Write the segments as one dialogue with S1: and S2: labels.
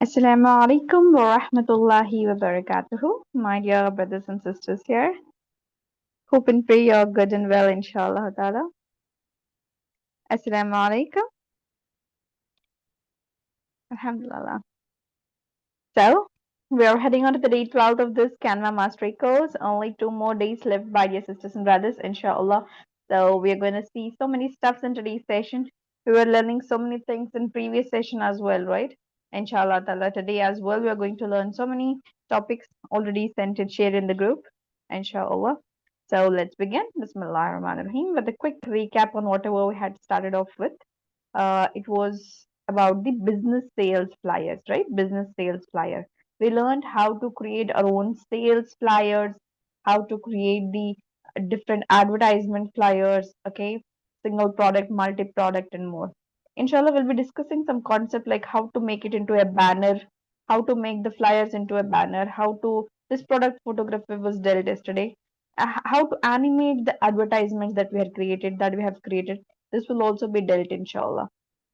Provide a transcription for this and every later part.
S1: Assalamu alaikum wa rahmatullahi wa barakatuhu. My dear brothers and sisters here. Hope and pray you're good and well, inshallah ta'ala. Assalamu alaikum. Alhamdulillah. So, we are heading on to the day 12 of this Canva Mastery course. Only 2 more days left, by dear sisters and brothers, inshallah. So, we are going to see so many stuffs in today's session. We were learning so many things in previous session as well, right? Inshallah ta'ala. Today as well, we are going to learn so many topics already sent and shared in the group, inshallah. So, let's begin. Bismillah ar-Rahman ar-Rahim with a quick recap on whatever we had started off with. It was about the business sales flyers, right? Business sales flyer. We learned how to create our own sales flyers, how to create the different advertisement flyers, okay? Single product, multi product, and more. Inshallah, we'll be discussing some concept like how to make it into a banner, how to make the flyers into a banner, how to this product photography was dealt yesterday, how to animate the advertisements that we have created. This will also be dealt, inshallah.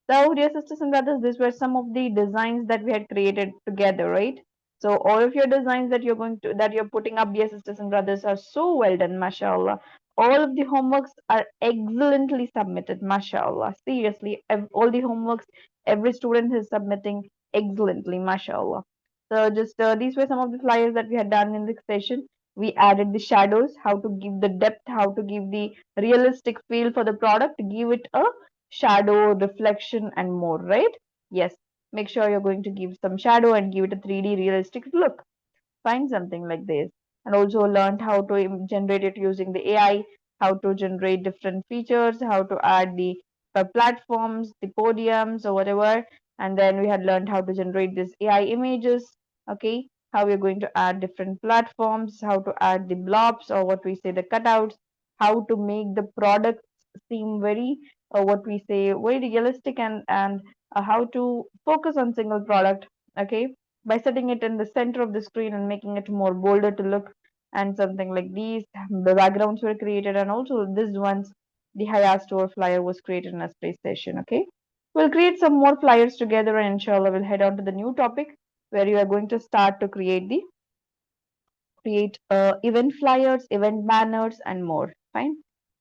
S1: So, dear sisters and brothers, these were some of the designs that we had created together, right? So, all of your designs that you're putting up, dear sisters and brothers, are so well done, mashallah. All of the homeworks are excellently submitted, mashallah. Seriously, all the homeworks every student is submitting excellently, mashallah. So, just these were some of the flyers that we had done in this session. We added the shadows, how to give the depth, how to give the realistic feel for the product, give it a shadow, reflection, and more, right? Yes. Make sure you're going to give some shadow and give it a 3D realistic look. Find something like this. And also learned how to generate it using the AI, how to generate different features, how to add the platforms, the podiums, or whatever. And then we had learned how to generate these AI images, okay? How we're going to add different platforms, how to add the blobs or what we say the cutouts, how to make the products seem very what we say very realistic and how to focus on single product, okay, by setting it in the center of the screen and making it more bolder to look, and something like these the backgrounds were created, and also this ones the Haya store flyer was created in a space session, okay. We'll create some more flyers together, and inshallah we'll head on to the new topic where you are going to start to create event flyers, event banners, and more. Fine.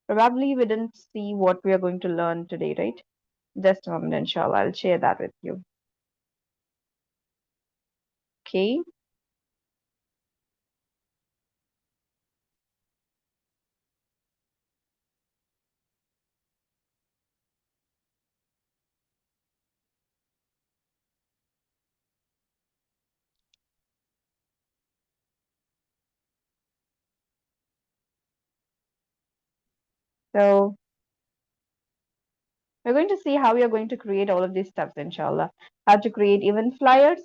S1: Probably we didn't see what we are going to learn today, right? Just a moment, inshallah. I'll share that with you. Okay. So we're going to see how we are going to create all of these stuffs, inshallah. How to create event flyers,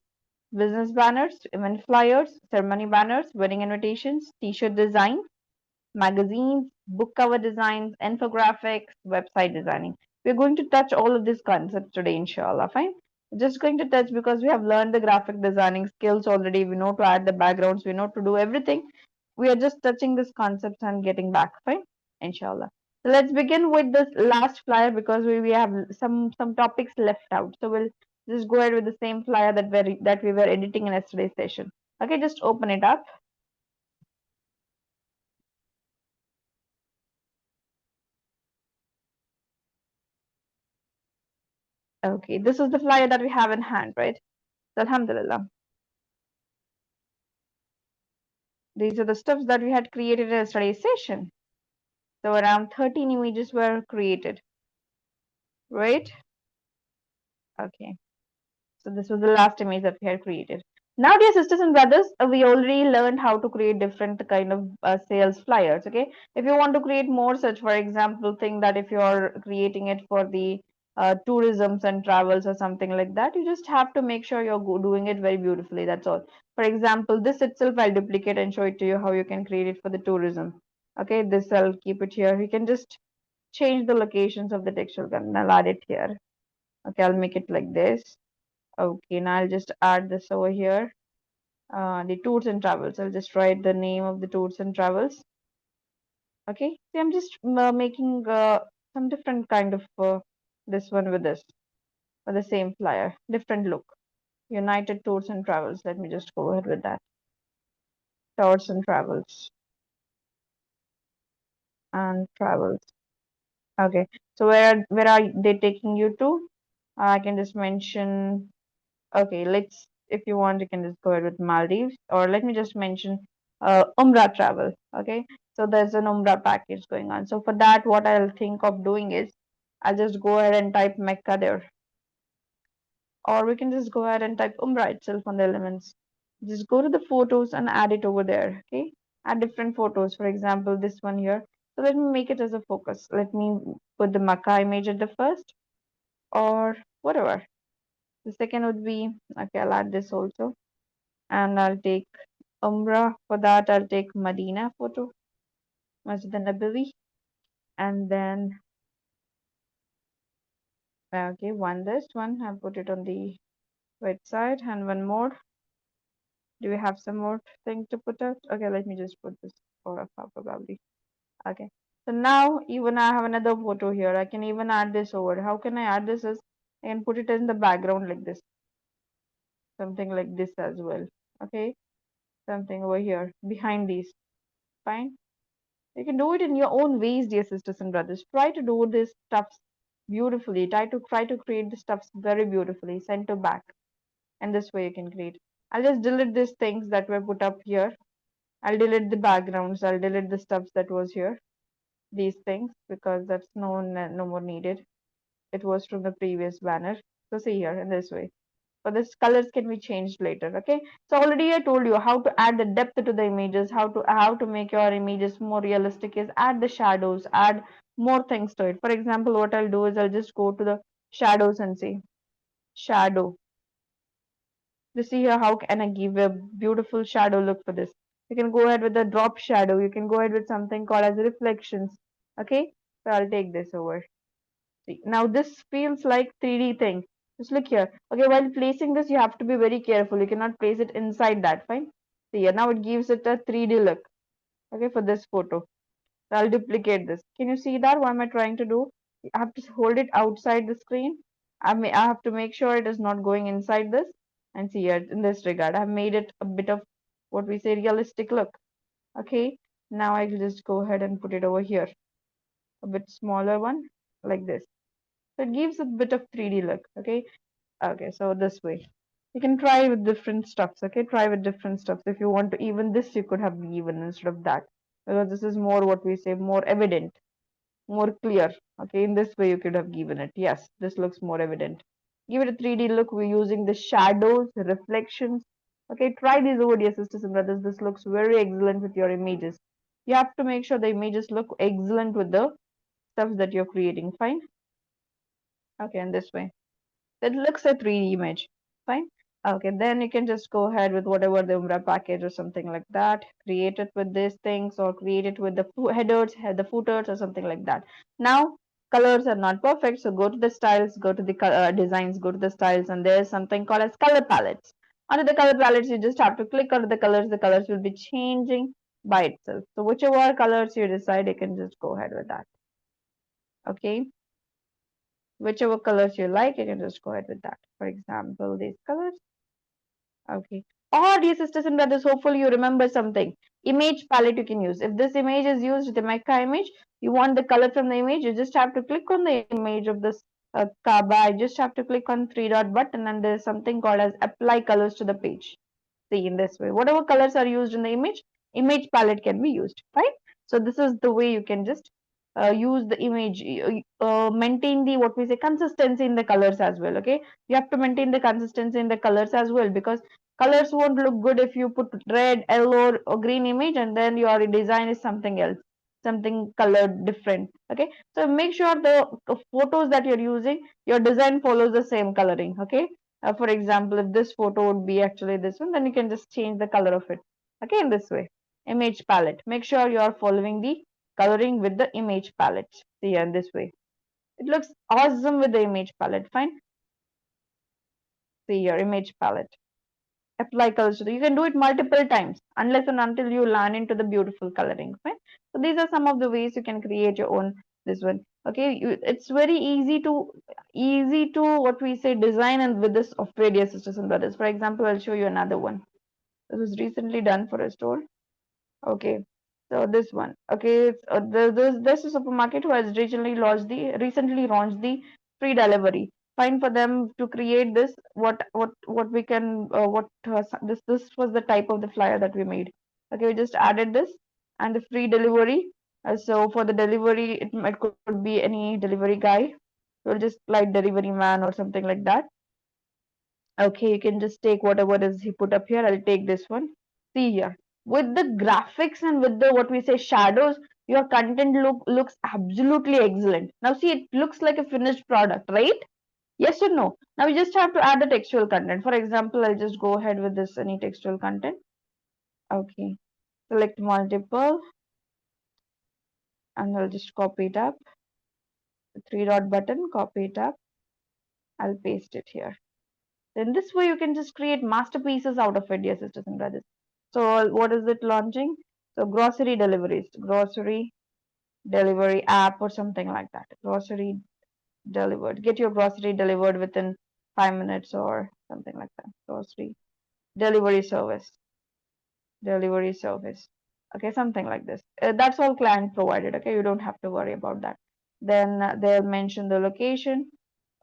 S1: business banners, event flyers, ceremony banners, wedding invitations, t-shirt design, magazines, book cover designs, infographics, website designing. We're going to touch all of these concepts today, inshallah. Fine. Just going to touch because we have learned the graphic designing skills already. We know to add the backgrounds, we know to do everything. We are just touching these concepts and getting back. Fine, inshallah. So let's begin with this last flyer because we have some topics left out. So we'll just go ahead with the same flyer that we were editing in yesterday's session. Okay, just open it up. Okay, this is the flyer that we have in hand, right? So, Alhamdulillah. These are the stuffs that we had created in yesterday's session. So around 13 images were created, right? Okay. So this was the last image that we had created. Now, dear sisters and brothers, we already learned how to create different kind of sales flyers. Okay, if you want to create more such, for example, think that if you are creating it for the tourisms and travels or something like that, you just have to make sure you're doing it very beautifully. That's all. For example, this itself I'll duplicate and show it to you how you can create it for the tourism. Okay, this I'll keep it here. You can just change the locations of the textual and I'll add it here. Okay, I'll make it like this. Okay, now I'll just add this over here. The tours and travels. I'll just write the name of the tours and travels. Okay, see, I'm just making some different kind of this one with this, for the same flyer, different look. United Tours and Travels. Let me just go ahead with that. Tours and Travels and Travels. Okay. So where are they taking you to? I can just mention. Okay, let's. If you want, you can just go ahead with Maldives, or let me just mention Umrah travel. Okay. So there's an Umrah package going on. So for that, what I'll think of doing is I'll just go ahead and type Mecca there. Or we can just go ahead and type Umrah itself on the elements. Just go to the photos and add it over there. Okay. Add different photos. For example, this one here. So let me make it as a focus. Let me put the Makkah image at the first or whatever. The second would be, okay, I'll add this also. And I'll take Umrah. For that, I'll take Medina photo, Masjid al-Nabawi. And then, okay, this one, I'll put it on the right side. And one more. Do we have some more thing to put out? Okay, let me just put this for probably. Okay. So now even I have another photo here. I can even add this over. How can I add this is I can put it in the background like this. Something like this as well. Okay. Something over here behind these. Fine. You can do it in your own ways, dear sisters and brothers. Try to do this stuff beautifully. Try to create the stuffs very beautifully, center back. And this way you can create. I'll just delete these things that were put up here. I'll delete the backgrounds. I'll delete the stuffs that was here. These things because that's no more needed. It was from the previous banner. So see here in this way. But this colors can be changed later. Okay. So already I told you how to add the depth to the images, how to make your images more realistic is add the shadows, add more things to it. For example, what I'll do is I'll just go to the shadows and see shadow. You see here how can I give a beautiful shadow look for this. You can go ahead with the drop shadow. You can go ahead with something called as reflections. Okay. So I'll take this over. See, now this feels like 3D thing. Just look here. Okay, while placing this, you have to be very careful. You cannot place it inside that. Fine. See here, now it gives it a 3D look. Okay, for this photo. So I'll duplicate this. Can you see that? What am I trying to do? I have to hold it outside the screen. I have to make sure it is not going inside this. And see here, in this regard, I've made it a bit of what we say realistic look. Okay, now I'll just go ahead and put it over here. A bit smaller one, like this. So it gives a bit of 3D look. Okay. Okay. So this way. You can try with different stuffs. Okay. Try with different stuffs. If you want to even this, you could have given instead of that. Because this is more what we say, more evident, more clear. Okay. In this way, you could have given it. Yes. This looks more evident. Give it a 3D look. We're using the shadows, reflections. Okay. Try these over, dear sisters and brothers. This looks very excellent with your images. You have to make sure the images look excellent with the stuff that you're creating. Fine. Okay. In this way. It looks a 3D image. Fine. Okay, then you can just go ahead with whatever the Umbra package or something like that. Create it with these things or create it with the headers, the footers or something like that. Now, colors are not perfect, so go to the styles, go to the designs, go to the styles, and there's something called as color palettes. Under the color palettes, you just have to click on the colors will be changing by itself. So whichever colors you decide, you can just go ahead with that. Okay. Whichever colors you like, you can just go ahead with that. For example, these colors. Okay. Or dear sisters and brothers, hopefully you remember something. Image palette you can use. If this image is used, the Mecca image, you want the color from the image, you just have to click on the image of this Kaaba. You just have to click on three dot button and there's something called as apply colors to the page. See in this way. Whatever colors are used in the image palette can be used, right? So this is the way you can just use the image, maintain the what we say consistency in the colors as well. Okay, you have to maintain the consistency in the colors as well because colors won't look good if you put red, yellow, or green image and then your design is something else, something colored different. Okay, so make sure the photos that you're using, your design follows the same coloring. Okay, for example, if this photo would be actually this one, then you can just change the color of it. Okay, in this way. Image palette. Make sure you are following the coloring with the image palette. See here in this way. It looks awesome with the image palette. Fine. See your image palette. Apply colors to the, you can do it multiple times unless and until you learn into the beautiful coloring. Fine. So these are some of the ways you can create your own this one. Okay, it's very easy to what we say design and with this software, dear sisters and brothers. For example, I'll show you another one. This was recently done for a store. Okay, so this one. Okay, it's, this is a supermarket who has recently launched the free delivery. Fine for them to create this. What we can this was the type of the flyer that we made. Okay, we just added this and the free delivery. So for the delivery, it could be any delivery guy. We'll just like delivery man or something like that. Okay, you can just take whatever is he put up here. I'll take this one. See here. With the graphics and with the what we say shadows, your content looks absolutely excellent. Now see, it looks like a finished product, right? Yes or no? Now you just have to add the textual content. For example, I'll just go ahead with this any textual content. Okay. Select multiple and I'll just copy it up. The three dot button, copy it up. I'll paste it here. Then this way you can just create masterpieces out of it, dear sisters and brothers. So what is it launching? So grocery deliveries, grocery delivery app or something like that. Grocery delivered. Get your grocery delivered within 5 minutes or something like that. Grocery delivery service. Delivery service. Okay, something like this. That's all client provided. Okay, you don't have to worry about that. Then they'll mention the location.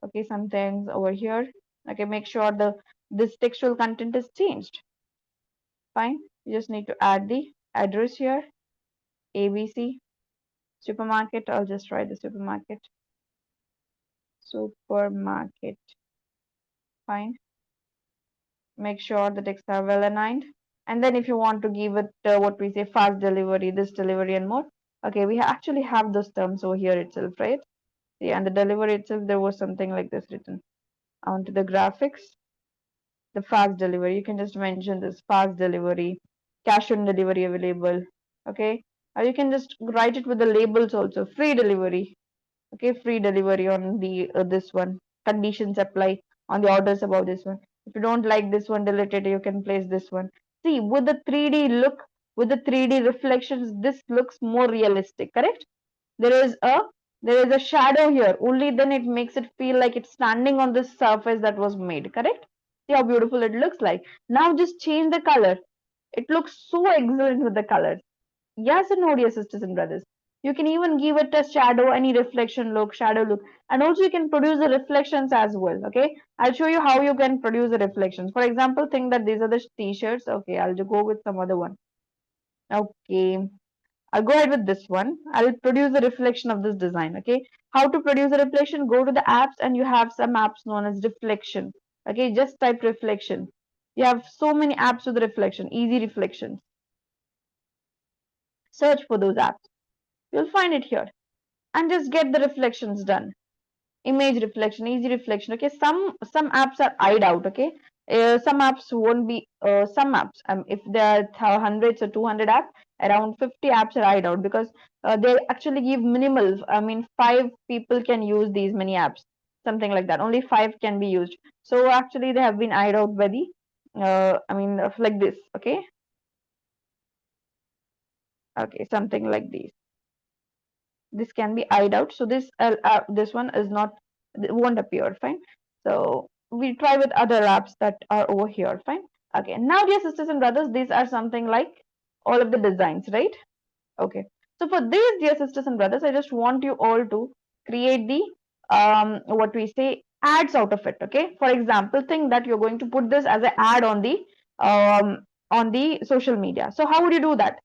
S1: Okay, some things over here. Okay, make sure this textual content is changed. Fine. You just need to add the address here. ABC supermarket. I'll just write the supermarket. Supermarket. Fine. Make sure the texts are well aligned. And then if you want to give it what we say fast delivery, this delivery and more. Okay, we actually have those terms over here itself, right? See, and the delivery itself, there was something like this written onto the graphics. The fast delivery, you can just mention this fast delivery, cash on delivery available. Okay, or you can just write it with the labels also. Free delivery. Okay, free delivery on the this one. Conditions apply on the orders about this one. If you don't like this one, delete it. You can place this one. See, with the 3D look, with the 3D reflections, this looks more realistic. Correct? There is a there is a shadow here. Only then it makes it feel like it's standing on this surface that was made. Correct? See how beautiful it looks like. Now just change the color. It looks so excellent with the colors. Yes and no, dear sisters and brothers. You can even give it a shadow, any reflection look, shadow look, and also you can produce the reflections as well. Okay, I'll show you how you can produce the reflections. For example, think that these are the t-shirts. Okay, I'll just go with some other one. Okay, I'll go ahead with this one. I'll produce the reflection of this design. Okay, how to produce a reflection? Go to the apps, and you have some apps known as reflection. Okay, just type reflection. You have so many apps with reflection, easy reflections. Search for those apps. You'll find it here and just get the reflections done. Image reflection, easy reflection. Okay, some apps are eyed out. Okay, some apps won't be some apps if there are hundreds or 200 apps, around 50 apps are eyed out because they actually give minimal. I mean, 5 people can use these many apps, something like that. Only 5 can be used. So actually they have been eyed out by the like this. Okay, okay, something like this can be eyed out. So this one is not, won't appear. Fine. So we try with other apps that are over here. Fine. Okay, now dear sisters and brothers, these are something like all of the designs, right? Okay, so for these dear sisters and brothers, I just want you all to create the what we say ads out of it. Okay, for example, think that you're going to put this as an ad on the social media. So how would you do that?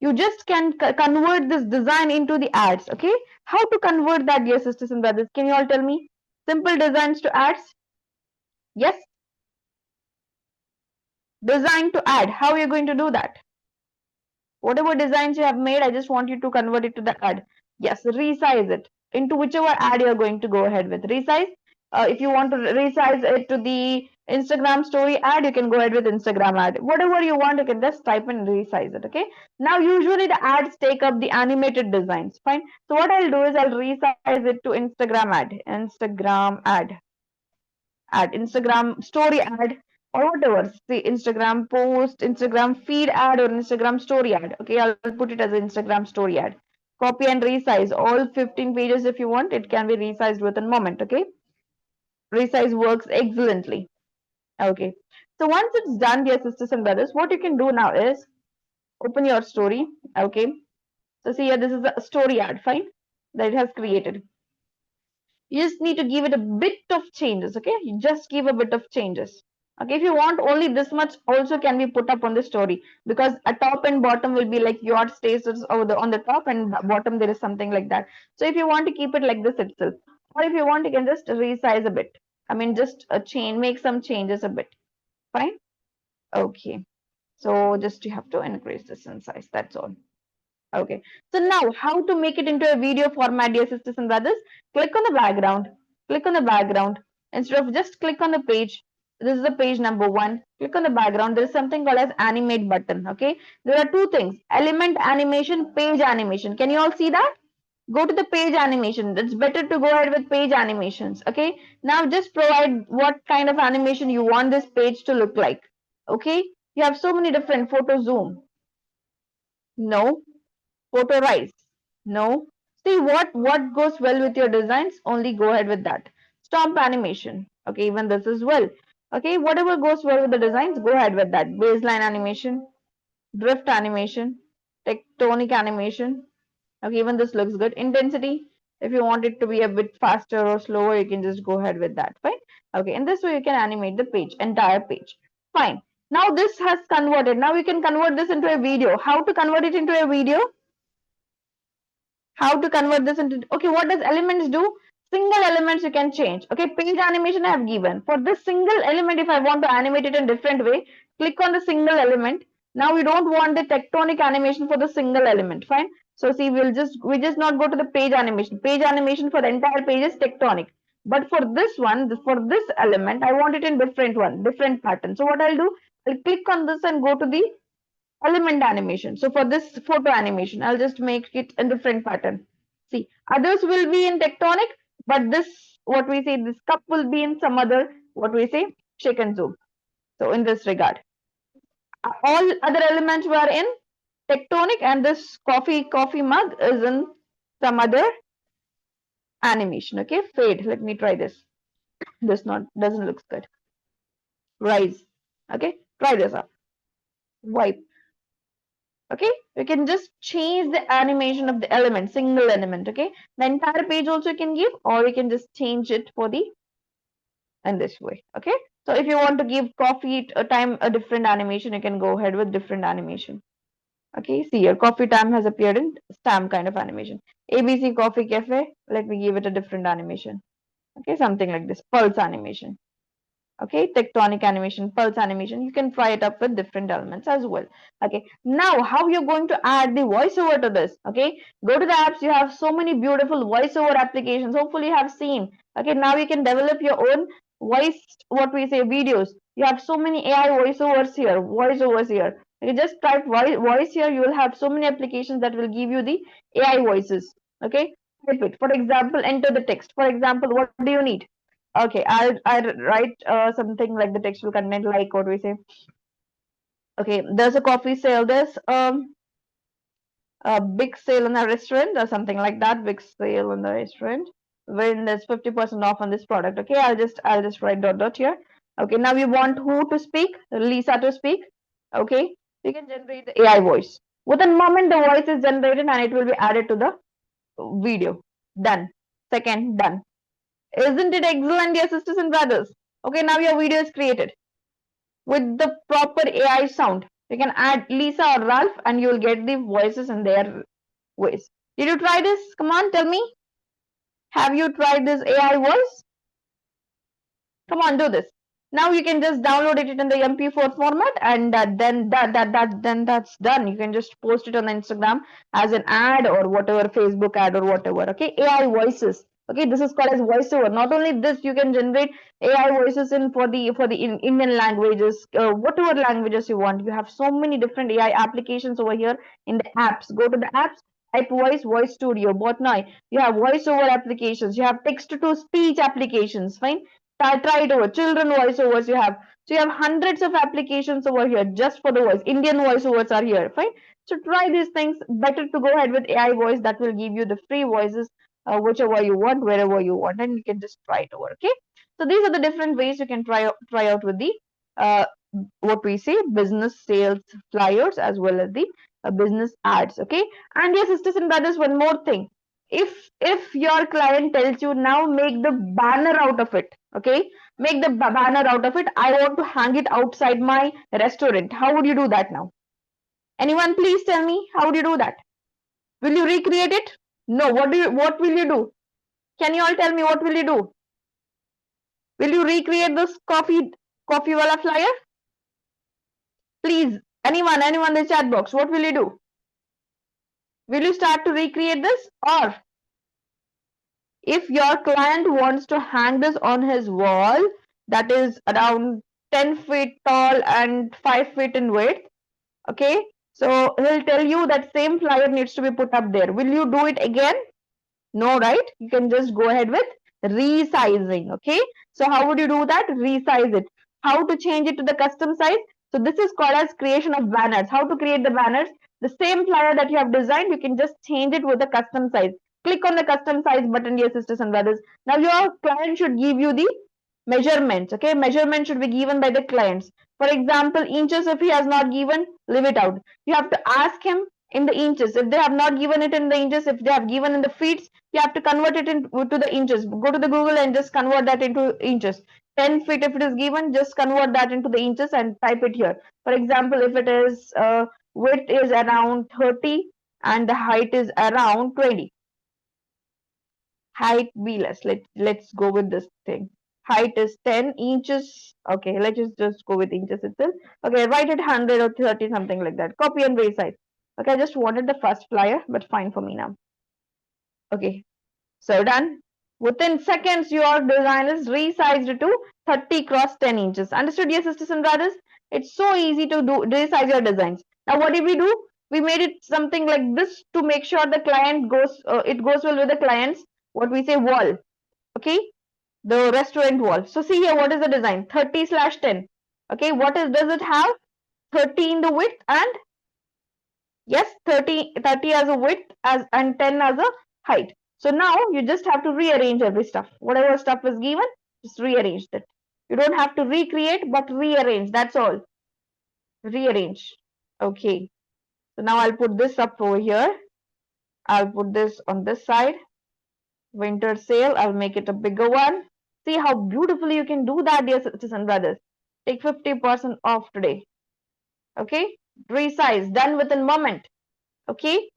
S1: You just can convert this design into the ads. Okay, how to convert that, dear sisters and brothers? Can you all tell me? Simple designs to ads. Yes, design to ad. How are you going to do that? Whatever designs you have made, I just want you to convert it to the ad. Yes, resize it into whichever ad you're going to go ahead with. Resize. If you want to resize it to the Instagram story ad, you can go ahead with Instagram ad. Whatever you want, you can just type and resize it. Okay. Now, usually the ads take up the animated designs. Fine. So what I'll do is I'll resize it to Instagram ad. Instagram ad. Instagram story ad, or whatever. Say Instagram post, Instagram feed ad, or Instagram story ad. Okay, I'll put it as an Instagram story ad. Copy and resize all 15 pages if you want. It can be resized within a moment. Okay, resize works excellently. Okay, so once it's done, dear sisters and brothers, what you can do now is open your story. Okay, so see here, this is a story ad, fine, that it has created. You just need to give it a bit of changes. Okay, you just give a bit of changes. Okay, if you want only this much also can be put up on the story, because a top and bottom will be like your status over the on the top, and bottom there is something like that. So if you want to keep it like this itself, or if you want you can just resize a bit, I mean just a change, make some changes a bit, fine. Okay, so just you have to increase this in size, that's all. Okay, so now how to make it into a video format, dear sisters and brothers? Click on the background. Click on the background. Instead of just click on the page, this is the page number 1. Click on the background. There is something called as animate button. Okay, there are two things: element animation, page animation. Can you all see that? Go to the page animation. It's better to go ahead with page animations. Okay, now just provide what kind of animation you want this page to look like. Okay, you have so many different photo zoom. No. Photorize. No. See what goes well with your designs, only go ahead with that. Stomp animation. Okay, even this as well. Okay, whatever goes well with the designs, go ahead with that. Baseline animation, drift animation, tectonic animation. Okay, even this looks good. Intensity. If you want it to be a bit faster or slower, you can just go ahead with that. Fine. Okay, in this way you can animate the page, entire page. Fine. Now this has converted. Now we can convert this into a video. How to convert it into a video? How to convert this into, okay, what does elements do? Single elements you can change. Okay, page animation I have given. For this single element, if I want to animate it in different way, click on the single element. Now we don't want the tectonic animation for the single element. Fine. So see, we just not go to the page animation. Page animation for the entire page is tectonic. But for this one, for this element, I want it in different one, different pattern. So what I'll do, I'll click on this and go to the element animation. So for this photo animation, I'll just make it a different pattern. See, others will be in tectonic, but this, what we say, this cup will be in some other, what we say, shake and zoom. So in this regard, all other elements were in tectonic, and this coffee mug is in some other animation. Okay, fade. Let me try this. This not doesn't look good. Rise. Okay, try this up. Wipe. Okay, you can just change the animation of the element, single element. Okay, the entire page also you can give, or you can just change it for the in this way. Okay, so if you want to give coffee a time a different animation, you can go ahead with different animation. Okay, see here, coffee time has appeared in stamp kind of animation. ABC Coffee Cafe, let me give it a different animation. Okay, something like this, pulse animation. Okay, tectonic animation, pulse animation, you can try it up with different elements as well. Okay, now how you're going to add the voiceover to this? Okay, go to the apps. You have so many beautiful voiceover applications, hopefully you have seen. Okay, now you can develop your own voice, what we say, videos. You have so many AI voiceovers here. You just type voice here, you will have so many applications that will give you the AI voices. Okay, type it. For example, enter the text. For example, what do you need? Okay, I'll write something like the textual content, like what we say. Okay, there's a coffee sale. There's a big sale in a restaurant or something like that. Big sale in the restaurant when there's 50% off on this product. Okay, I'll just write dot dot here. Okay, now you want who to speak? Lisa to speak. Okay, you can generate the AI voice. Within a moment, the voice is generated and it will be added to the video. Done. Second, done. Isn't it excellent, dear sisters and brothers? Okay, now your video is created with the proper AI sound. You can add Lisa or Ralph and you will get the voices in their ways. Did you try this? Come on, tell me. Have you tried this AI voice? Come on, do this. Now you can just download it in the MP4 format, and then that's done. You can just post it on Instagram as an ad or whatever, Facebook ad or whatever. Okay, AI voices. Okay, this is called as voiceover. Not only this, you can generate AI voices in for the Indian languages, whatever languages you want. You have so many different AI applications over here in the apps. Go to the apps. Type voice studio, both now. You have voiceover applications. You have text to speech applications. Fine, try it over. Children voiceovers you have. So you have hundreds of applications over here just for the voice. Indian voiceovers are here. Fine. So try these things. Better to go ahead with AI voice. That will give you the free voices, whichever you want, wherever you want, and you can just try it over. Okay. So these are the different ways you can try out with the uh, what we say business sales flyers as well as the business ads. Okay. And yes, sisters and brothers, one more thing. If your client tells you now make the banner out of it, okay, make the banner out of it. I want to hang it outside my restaurant. How would you do that now? Anyone please tell me how would you do that? Will you recreate it? No. What will you do? Can you all tell me what will you do? Will you recreate this coffee wala flyer? Please, anyone in the chat box, what will you do? Will you start to recreate this? Or if your client wants to hang this on his wall that is around 10 feet tall and 5 feet in width, okay, so he'll tell you that same flyer needs to be put up there. Will you do it again? No, right? You can just go ahead with resizing. Okay. So how would you do that? Resize it. How to change it to the custom size? So this is called as creation of banners. How to create the banners? The same flyer that you have designed, you can just change it with the custom size. Click on the custom size button, dear sisters and brothers. Now your client should give you the measurements. Okay. Measurement should be given by the clients. For example, inches, if he has not given, leave it out. You have to ask him in the inches. If they have not given it in the inches, if they have given in the feet, you have to convert it into the inches. Go to the Google and just convert that into inches. 10 feet if it is given, just convert that into the inches and type it here. For example, if it is width is around 30 and the height is around 20. Height be less. Let's go with this thing. Height is 10 inches. Okay, let's just go with inches itself. Okay, write it 100 or 30, something like that. Copy and resize. Okay, I just wanted the first flyer, but fine for me now. Okay, so done. Within seconds, your design is resized to 30 cross 10 inches. Understood, dear sisters and brothers? It's so easy to do resize your designs. Now, what did we do? We made it something like this to make sure the client goes, it goes well with the client's, what we say, wall. Okay, the restaurant wall. So see here, what is the design? 30/10. Okay, what does it have? 30 in the width and yes, 30 as a width as and 10 as a height. So now you just have to rearrange every stuff. Whatever stuff is given, just rearrange that. You don't have to recreate, but rearrange. That's all. Rearrange. Okay. So now I'll put this up over here. I'll put this on this side. Winter sale. I'll make it a bigger one. See how beautifully you can do that, dear sisters and brothers. Take 50% off today. Okay. Resize. Done within moment. Okay.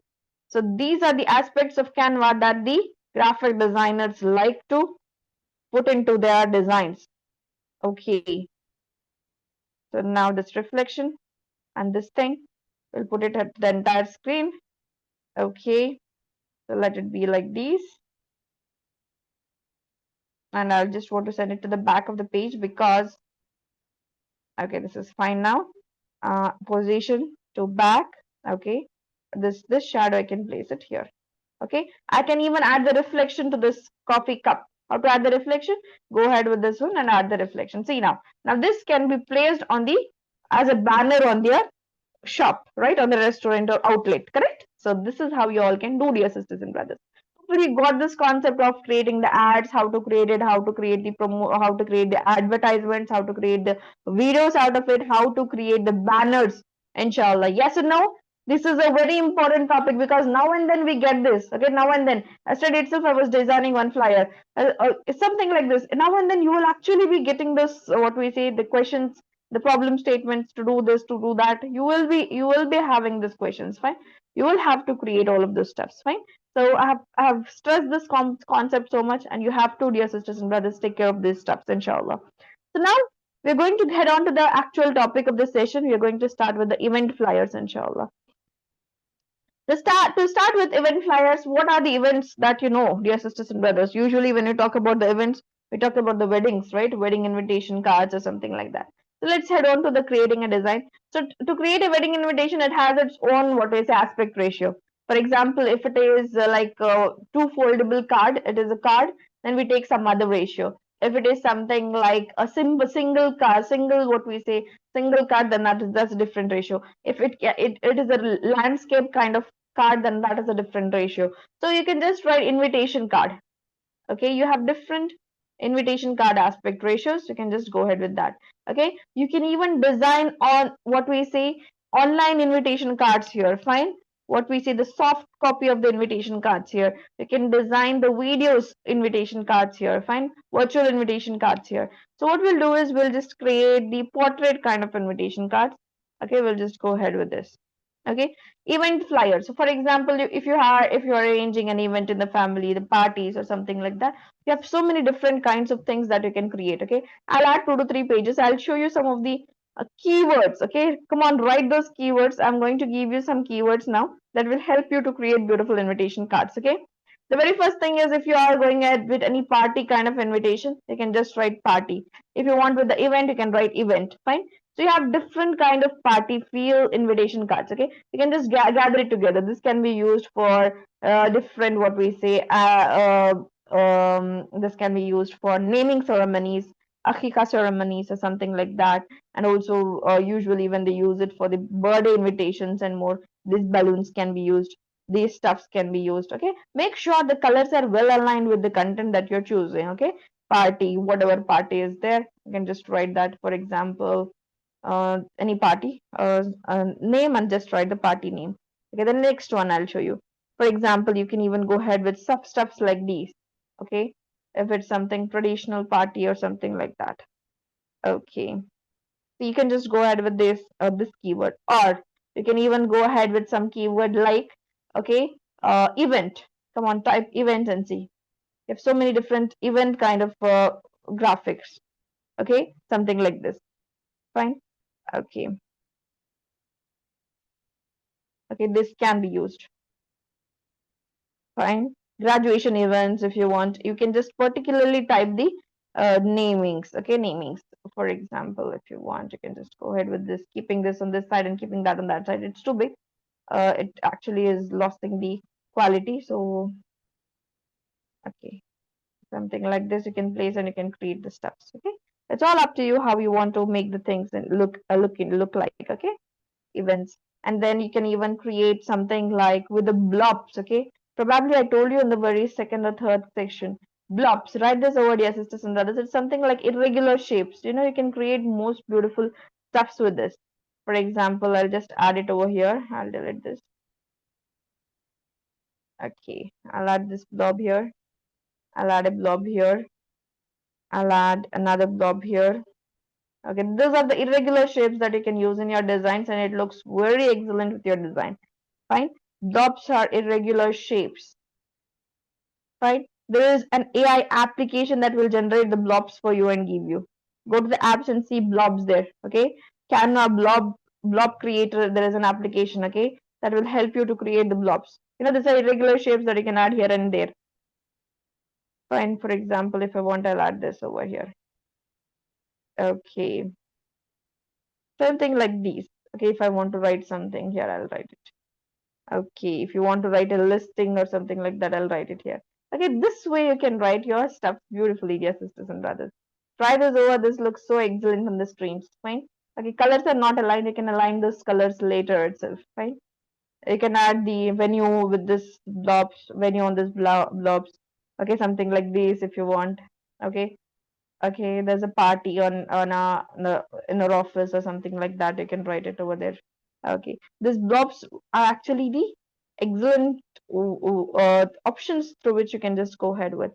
S1: So these are the aspects of Canva that the graphic designers like to put into their designs. Okay. So now this reflection and this thing, we'll put it at the entire screen. Okay. So let it be like these. And I'll just want to send it to the back of the page because, okay, this is fine now. Position to back. Okay. This shadow, I can place it here. Okay, I can even add the reflection to this coffee cup. How to add the reflection? Go ahead with this one and add the reflection. See now this can be placed on the as a banner on their shop, right, on the restaurant or outlet, correct? So this is how you all can do, dear sisters and brothers. We got this concept of creating the ads, how to create it, how to create the promo, how to create the advertisements, how to create the videos out of it, how to create the banners, inshallah. Yes or no? This is a very important topic because now and then we get this. Okay, now and then. Yesterday itself, I was designing one flyer. Something like this. Now and then you will actually be getting this, what we say, the questions, the problem statements to do this, to do that. You will be having these questions. Fine. You will have to create all of those steps. Fine. So I have stressed this concept so much, and you have to, dear sisters and brothers, take care of these steps, inshallah. So now we're going to head on to the actual topic of the session. We're going to start with the event flyers, inshallah. To start with event flyers, what are the events that you know, dear sisters and brothers? Usually, when you talk about the events, we talk about the weddings, right? Wedding invitation cards or something like that. So let's head on to the creating a design. So to create a wedding invitation, it has its own, what we say, aspect ratio. For example, if it is like a two foldable card, it is a card, then we take some other ratio. If it is something like a single card, what we say, single card, then that's a different ratio. If it is a landscape kind of card, then that is a different ratio. So you can just write invitation card. Okay, you have different invitation card aspect ratios. You can just go ahead with that. Okay, you can even design on what we say online invitation cards here. Fine, what we say the soft copy of the invitation cards here. You can design the videos invitation cards here. Fine, virtual invitation cards here. So what we'll do is we'll just create the portrait kind of invitation cards. Okay, we'll just go ahead with this. Okay, event flyers. So for example, if you're arranging an event in the family, the parties or something like that, you have so many different kinds of things that you can create. Okay, I'll add 2 to 3 pages. I'll show you some of the keywords. Okay, come on, write those keywords. I'm going to give you some keywords now that will help you to create beautiful invitation cards. Okay, the very first thing is, if you are going ahead with any party kind of invitation, you can just write party. If you want with the event, you can write event. Fine. So you have different kind of party feel invitation cards. Okay, you can just gather it together. This can be used for different, what we say, this can be used for naming ceremonies, akika ceremonies or something like that. And also usually when they use it for the birthday invitations and more, these balloons can be used, these stuffs can be used. Okay, make sure the colors are well aligned with the content that you're choosing. Okay, party, whatever party is there, you can just write that. For example, any party name, and just write the party name. Okay, the next one I'll show you. For example, you can even go ahead with stuffs like these. Okay, if it's something traditional party or something like that. Okay, so you can just go ahead with this keyword, or you can even go ahead with some keyword like, okay, event. Come on, type event and see. You have so many different event kind of graphics. Okay, something like this. Fine. Okay. Okay, this can be used. Fine. Graduation events, if you want, you can just particularly type the namings. Okay, namings. For example, if you want, you can just go ahead with this, keeping this on this side and keeping that on that side. It's too big. It actually is losing the quality. So, okay, something like this you can place and you can create the steps. Okay, it's all up to you how you want to make the things and look like. Okay, events. And then you can even create something like with the blobs. Okay, probably I told you in the very second or third section, blobs. Write this over, dear sisters and brothers. It's something like irregular shapes. You can create most beautiful stuffs with this. For example, I'll just add it over here. I'll delete this. Okay, I'll add this blob here. I'll add a blob here. I'll add another blob here. Okay, those are the irregular shapes that you can use in your designs, and it looks very excellent with your design. Fine. Blobs are irregular shapes. Fine. There is an AI application that will generate the blobs for you and give you. Go to the apps and see blobs there. Okay. Canva blob creator. There is an application. Okay, that will help you to create the blobs. These are irregular shapes that you can add here and there. Fine. For example, if I want, I'll add this over here. Okay. Something like these. Okay. If I want to write something here, I'll write it. Okay, if you want to write a listing or something like that, I'll write it here. Okay, this way you can write your stuff beautifully, dear sisters and brothers. Try this over. This looks so excellent on the streams. Fine. Okay, colors are not aligned. You can align those colors later itself. Fine. You can add the venue with this blobs, venue on this blobs. Okay, something like this if you want. Okay. Okay, there's a party in our office or something like that. You can write it over there. Okay, these blobs are actually the excellent options through which you can just go ahead with.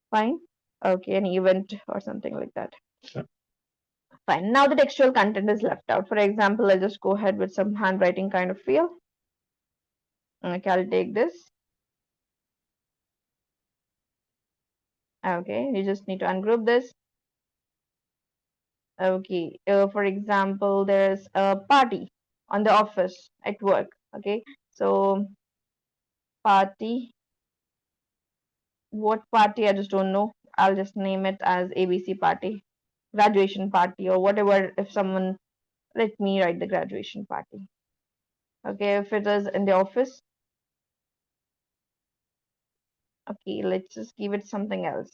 S1: Fine. Okay, an event or something like that. Fine. Now the textual content is left out. For example, I'll just go ahead with some handwriting kind of feel. Okay, I'll take this. Okay, you just need to ungroup this. Okay, for example, there's a party on the office at work. Okay, so party, what party? I just don't know. I'll just name it as ABC party, graduation party, or whatever. If someone, let me write the graduation party. Okay, if it is in the office, okay, let's just give it something else.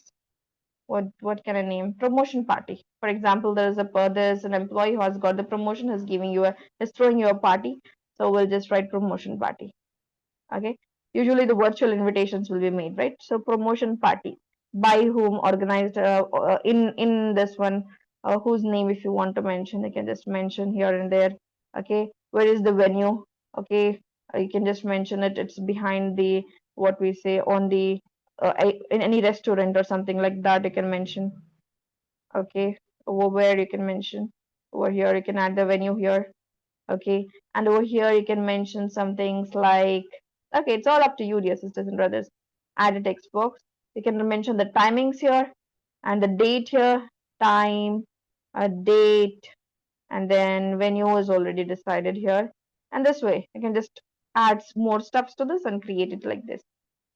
S1: what can I name? Promotion party. For example, there's an employee who has got the promotion, is giving you a is throwing you a party. So we'll just write promotion party. Okay. Usually the virtual invitations will be made, right? So promotion party, by whom, organized, in this one, whose name if you want to mention, you can just mention here and there. Okay. Where is the venue? Okay. You can just mention it. It's behind the, what we say, on the, in any restaurant or something like that, you can mention. Okay. Over where you can mention. Over here you can add the venue here. Okay. And over here you can mention some things like, okay, it's all up to you, dear sisters and brothers. Add a text box. You can mention the timings here and the date here, time, a date, and then venue is already decided here. And this way you can just add more stuffs to this and create it like this.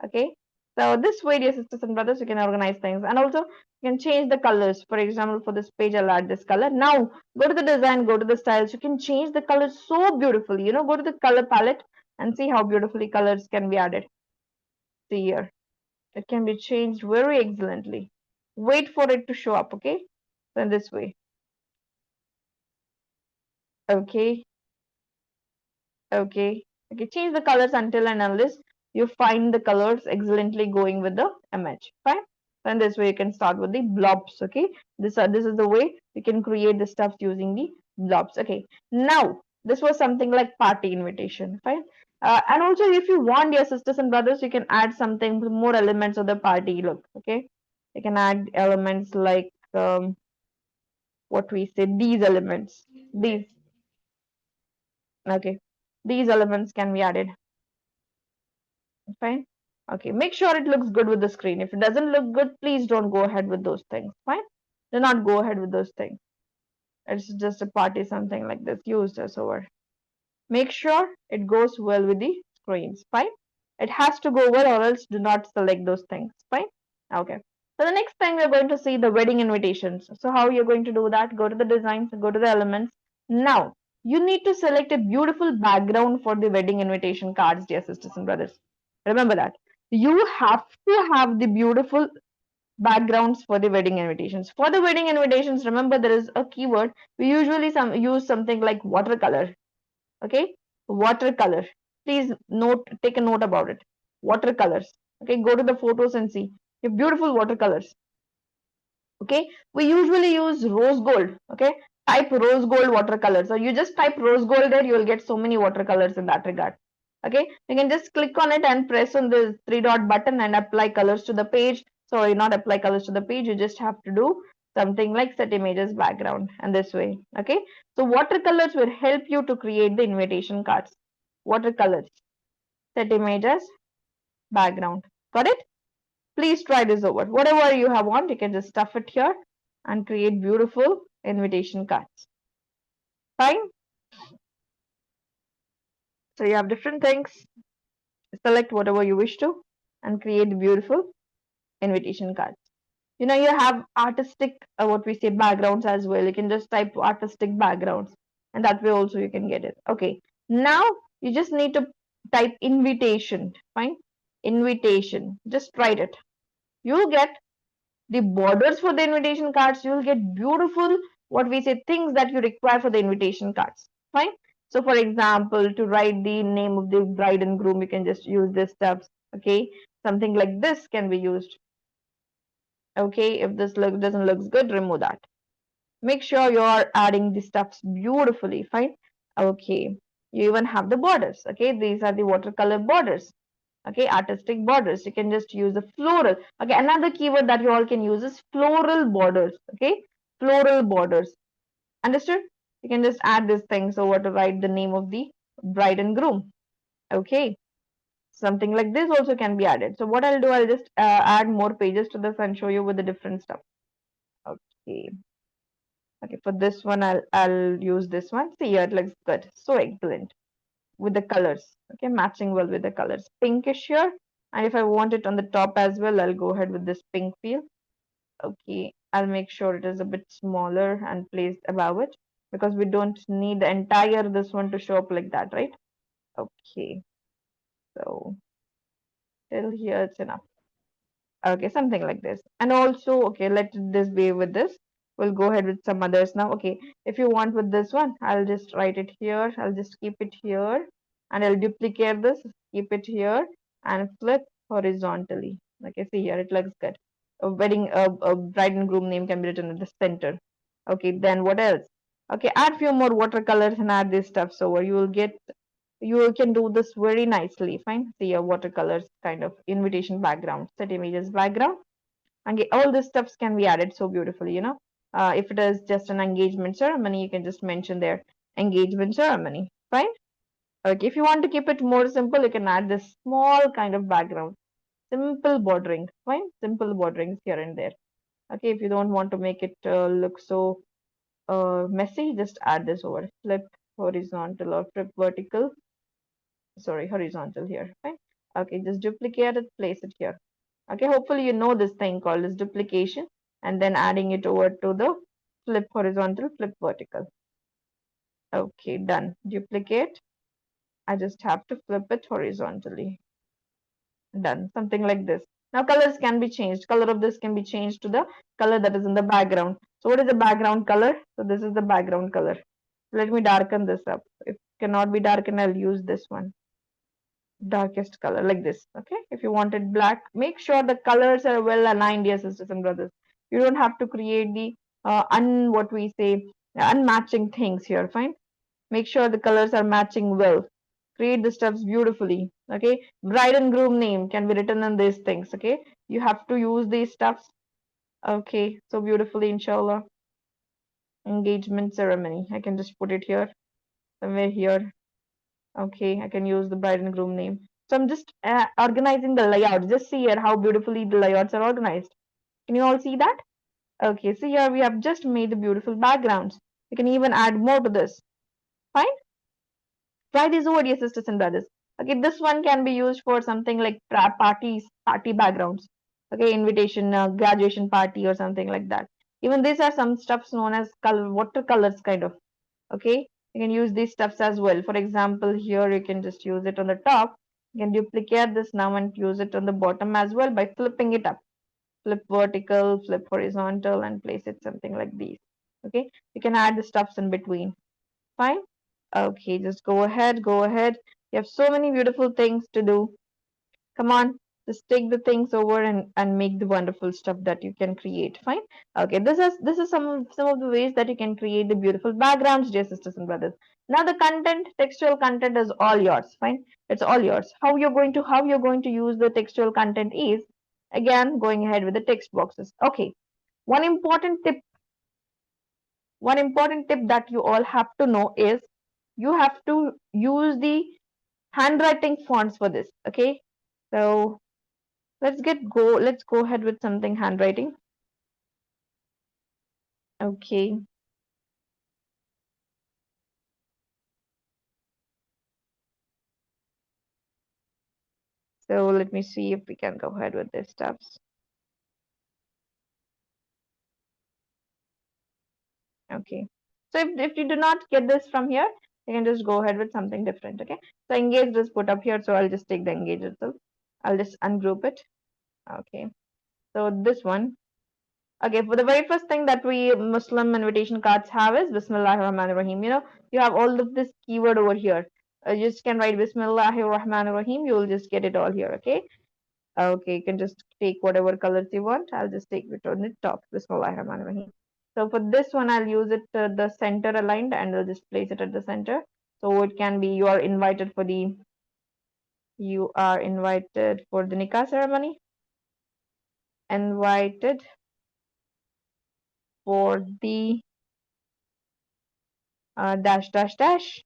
S1: Okay. So this way, dear sisters and brothers, you can organize things, and also you can change the colors. For example, for this page, I'll add this color. Now go to the design, go to the styles. You can change the colors so beautifully. Go to the color palette and see how beautifully colors can be added. See here, it can be changed very excellently. Wait for it to show up. Okay. So in this way. Okay. Okay. Okay. Change the colors until and unless you find the colors excellently going with the image. Fine. And this way you can start with the blobs. Okay. This is the way you can create the stuff using the blobs. Okay. Now this was something like party invitation. Fine. And also if you want your sisters and brothers, you can add something more elements of the party look. Okay. You can add elements like, what we say, these elements. These. Okay. These elements can be added. Fine. Okay, make sure it looks good with the screen. If it doesn't look good, please don't go ahead with those things. Fine. Do not go ahead with those things. It's just a party, something like this. Use this over. Make sure it goes well with the screens. Fine. It has to go well, or else do not select those things. Fine. Okay. So the next thing we're going to see the wedding invitations. So how you're going to do that? Go to the designs, go to the elements. Now you need to select a beautiful background for the wedding invitation cards, dear sisters and brothers. Remember that. You have to have the beautiful backgrounds for the wedding invitations. For the wedding invitations, remember there is a keyword. We usually use something like watercolor. Okay, watercolor. Please take a note about it. Watercolors. Okay, go to the photos and see. You have beautiful watercolors. Okay, we usually use rose gold. Okay, type rose gold watercolor. So you just type rose gold there, you will get so many watercolors in that regard. Okay, you can just click on it and press on the three dot button and apply colors to the page. Sorry, not apply colors to the page, you just have to do something like set images background, and this way. Okay, so watercolors will help you to create the invitation cards. Watercolors, set images, background. Got it? Please try this over. Whatever you have want, you can just stuff it here and create beautiful invitation cards. Fine. So you have different things. Select whatever you wish to and create beautiful invitation cards. You have artistic, what we say, backgrounds as well. You can just type artistic backgrounds, and that way also you can get it. Okay. Now you just need to type invitation. Fine. Invitation. Just write it. You get the borders for the invitation cards. You'll get beautiful, what we say, things that you require for the invitation cards. Fine. So for example, to write the name of the bride and groom, you can just use this stuff. Okay, something like this can be used. Okay, if this doesn't look good, remove that. Make sure you're adding the stuffs beautifully. Fine. Okay, you even have the borders. Okay, these are the watercolor borders. Okay, artistic borders. You can just use the floral. Okay, another keyword that you all can use is floral borders. Okay, floral borders. Understood? You can just add these things over to write the name of the bride and groom. Okay, something like this also can be added. So what I'll do, I'll just add more pages to this and show you with the different stuff. Okay. Okay, for this one, I'll use this one. See here, it looks good. So excellent with the colors. Okay, matching well with the colors. Pinkish here. And if I want it on the top as well, I'll go ahead with this pink feel. Okay, I'll make sure it is a bit smaller and placed above it, because we don't need the entire this one to show up like that, right? Okay, so till here it's enough. Okay, something like this. And also, okay, let this be with this. We'll go ahead with some others now. Okay, if you want with this one, I'll just write it here. I'll just keep it here and I'll duplicate this, keep it here and flip horizontally. Okay, see here, it looks good. A bride and groom name can be written at the center. Okay, then what else? Okay, add few more watercolors and add these stuffs over. You can do this very nicely. Fine. See your watercolors kind of invitation background, set images background. And all this stuffs can be added so beautifully, if it is just an engagement ceremony, you can just mention their engagement ceremony. Fine. Okay. If you want to keep it more simple, you can add this small kind of background. Simple bordering. Fine. Simple borderings here and there. Okay. If you don't want to make it look so messy, just add this over. Flip horizontal or flip vertical, sorry, horizontal here. Fine. Okay, just duplicate it, place it here. Okay, hopefully you know this thing called as duplication and then adding it over to the flip horizontal, flip vertical. Okay, done. Duplicate. I just have to flip it horizontally. Done. Something like this. Now colors can be changed. Color of this can be changed to the color that is in the background. So what is the background color? So this is the background color. Let me darken this up. If cannot be darkened, I'll use this one. Darkest color like this. Okay, if you wanted black, make sure the colors are well aligned, dear sisters and brothers. You don't have to create the what we say, unmatching things here. Fine, make sure the colors are matching well. Create the stuffs beautifully. Okay, bride and groom name can be written in these things. Okay, you have to use these stuffs. Okay, so beautifully, inshallah. Engagement ceremony, I can just put it here, somewhere here. Okay, I can use the bride and groom name. So I'm just organizing the layout. Just see here how beautifully the layouts are organized. Can you all see that? Okay, see here we have just made the beautiful backgrounds. You can even add more to this. Fine. Try these over, dear sisters and brothers. Okay, this one can be used for something like parties, party backgrounds. Okay, invitation, graduation party or something like that. Even these are some stuffs known as color, watercolors kind of. Okay, you can use these stuffs as well. For example, here you can just use it on the top. You can duplicate this now and use it on the bottom as well by flipping it up. Flip vertical, flip horizontal, and place it something like these. Okay, you can add the stuffs in between. Fine. Okay, just go ahead, go ahead. You have so many beautiful things to do. Come on, just take the things over and make the wonderful stuff that you can create. Fine. Okay, this is some of the ways that you can create the beautiful backgrounds, dear sisters and brothers. Now the content, textual content is all yours. Fine, it's all yours. How you're going to use the textual content is again going ahead with the text boxes. Okay, one important tip, one important tip that you all have to know is you have to use the handwriting fonts for this. Okay, so let's go ahead with something handwriting. Okay, so let me see if we can go ahead with this stuffs. Okay, so if you do not get this from here, you can just go ahead with something different. Okay, so engage is put up here, so I'll just take the engage itself. I'll just ungroup it. Okay, so this one. Okay, for the very first thing that we Muslim invitation cards have is Bismillahir Rahmanir Rahim. You have all of this keyword over here. You just can write Bismillahir Rahmanir Rahim. You will just get it all here. Okay. Okay, you can just take whatever colors you want. I'll just take it on the top. Bismillahir Rahmanir Rahim. So for this one, I'll use it the center aligned, and I'll just place it at the center. So it can be you are invited for the nikah ceremony. Invited for the dash dash dash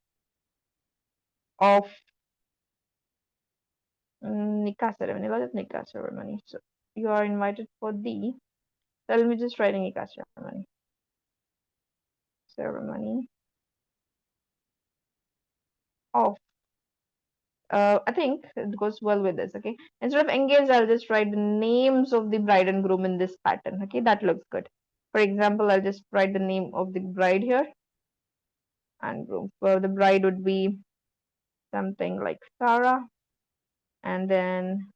S1: of nikah ceremony. What is nikah ceremony? So you are invited for the. So let me just write a nikah ceremony. Ceremony of. I think it goes well with this. Okay. Instead of engaged, I'll just write the names of the bride and groom in this pattern. Okay, that looks good. For example, I'll just write the name of the bride here and groom. For the bride would be something like Sarah, and then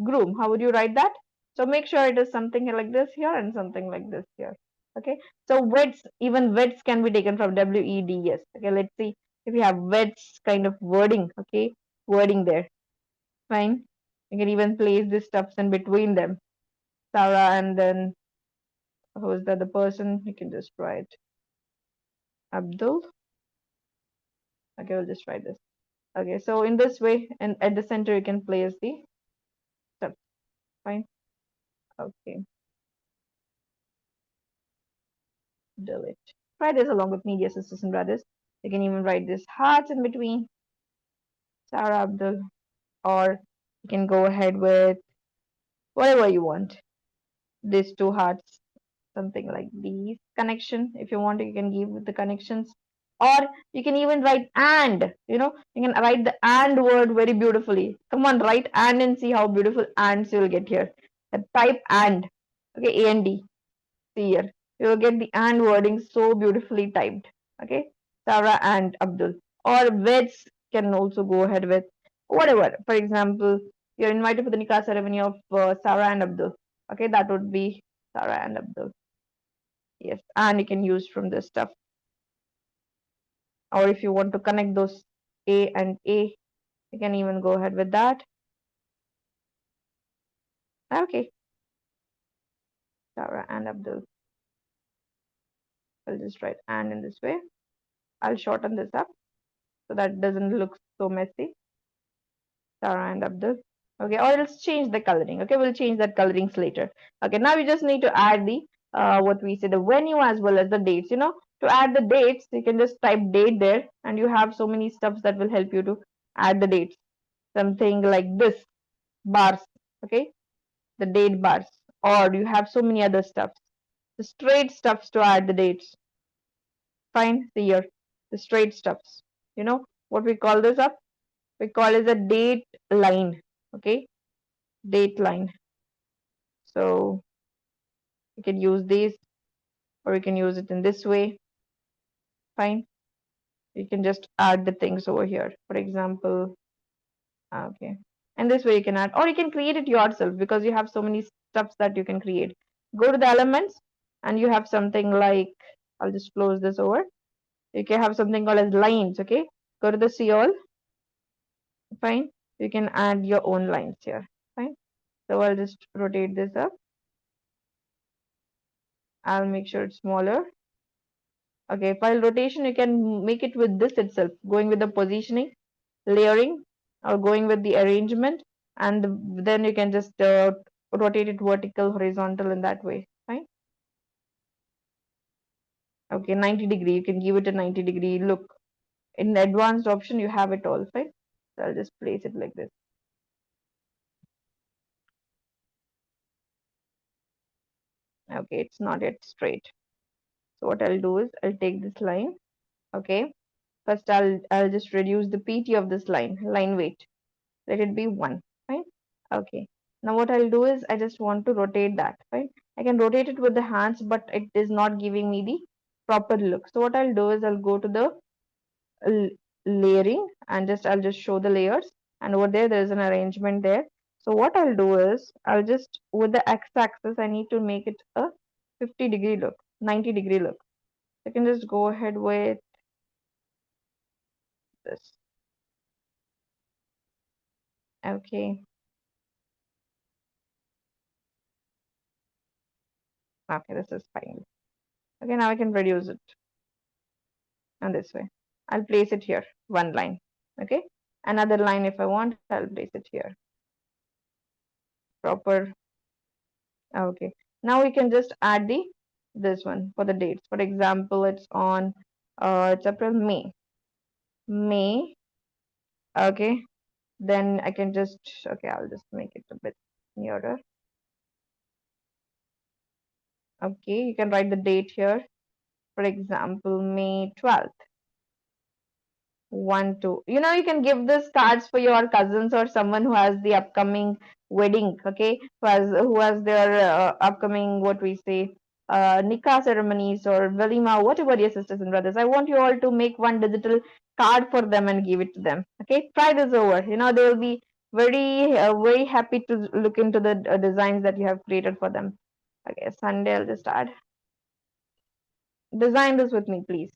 S1: groom. How would you write that? So make sure it is something like this here and something like this here. Okay. So weds, even weds can be taken from WEDS. Okay. Let's see if you have weds kind of wording. Okay. Wording there. Fine. You can even place these stuffs in between them. Sarah and then who's the other person? You can just write Abdul. Okay. We'll just write this. Okay. So in this way, and at the center, you can place the stuff. Fine. Okay. Delete. Try this along with media sisters and brothers. You can even write this hearts in between Sarah Abdul, or you can go ahead with whatever you want. These two hearts, something like these connection. If you want, you can give with the connections, or you can even write and. You can write the and word very beautifully. Come on, write and see how beautiful ands you'll get here. Type and. Okay, and see here. You will get the and wording so beautifully typed. Okay, Sarah and Abdul. Or weds can also go ahead with whatever. For example, you're invited for the nikah ceremony of Sarah and Abdul. Okay, that would be Sarah and Abdul. Yes, and you can use from this stuff. Or if you want to connect those A and A, you can even go ahead with that. Okay, Sarah and Abdul. I'll just write and in this way. I'll shorten this up so that doesn't look so messy. Sarah and Abdul. Okay, or else change the coloring. Okay, we'll change that colorings later. Okay, now we just need to add the what we say, the venue as well as the dates. To add the dates, you can just type date there, and you have so many stuffs that will help you to add the dates. Something like this bars. Okay, the date bars, or you have so many other stuffs. The straight stuffs to add the dates. Fine, see here, the straight stuffs. What we call this up? We call it a date line. Okay, date line. So you can use these, or you can use it in this way. Fine. You can just add the things over here. For example, okay. And this way you can add, or you can create it yourself because you have so many stuffs that you can create. Go to the elements and you have something like, I'll just close this over. You can have something called as lines. Okay. Go to the see all. Fine. You can add your own lines here. Fine. So I'll just rotate this up. I'll make sure it's smaller. Okay, file rotation, you can make it with this itself, going with the positioning, layering, or going with the arrangement, and then you can just rotate it vertical, horizontal in that way. Fine. Okay, 90 degree, you can give it a 90-degree look. In the advanced option, you have it all. Fine. So I'll just place it like this. Okay, it's not yet straight. So what I'll do is I'll take this line. Okay. First, I'll just reduce the PT of this line weight. Let it be 1. Fine. Okay. Now what I'll do is I just want to rotate that. Fine. I can rotate it with the hands, but it is not giving me the proper look. So what I'll do is I'll go to the layering and I'll just show the layers. And over there is an arrangement there. So what I'll do is I'll just, with the x-axis, I need to make it a 50-degree look, 90-degree look. I can just go ahead with this. Okay. Okay, this is fine. Okay, now I can reduce it. And this way. I'll place it here, one line. Okay. Another line if I want, I'll place it here. Proper. Okay. Now we can just add this one for the dates. For example, it's on it's April, May. May. Okay. Then I can just okay, I'll just make it a bit nearer. Okay, you can write the date here. For example, May 12th. 1 2, you can give this cards for your cousins or someone who has the upcoming wedding. Okay, who has their upcoming, what we say, nikah ceremonies or walima, whatever, your sisters and brothers. I want you all to make one digital card for them and give it to them. Okay, try this over. They will be very happy to look into the designs that you have created for them. Okay, Sunday, I'll just add. Design this with me, please.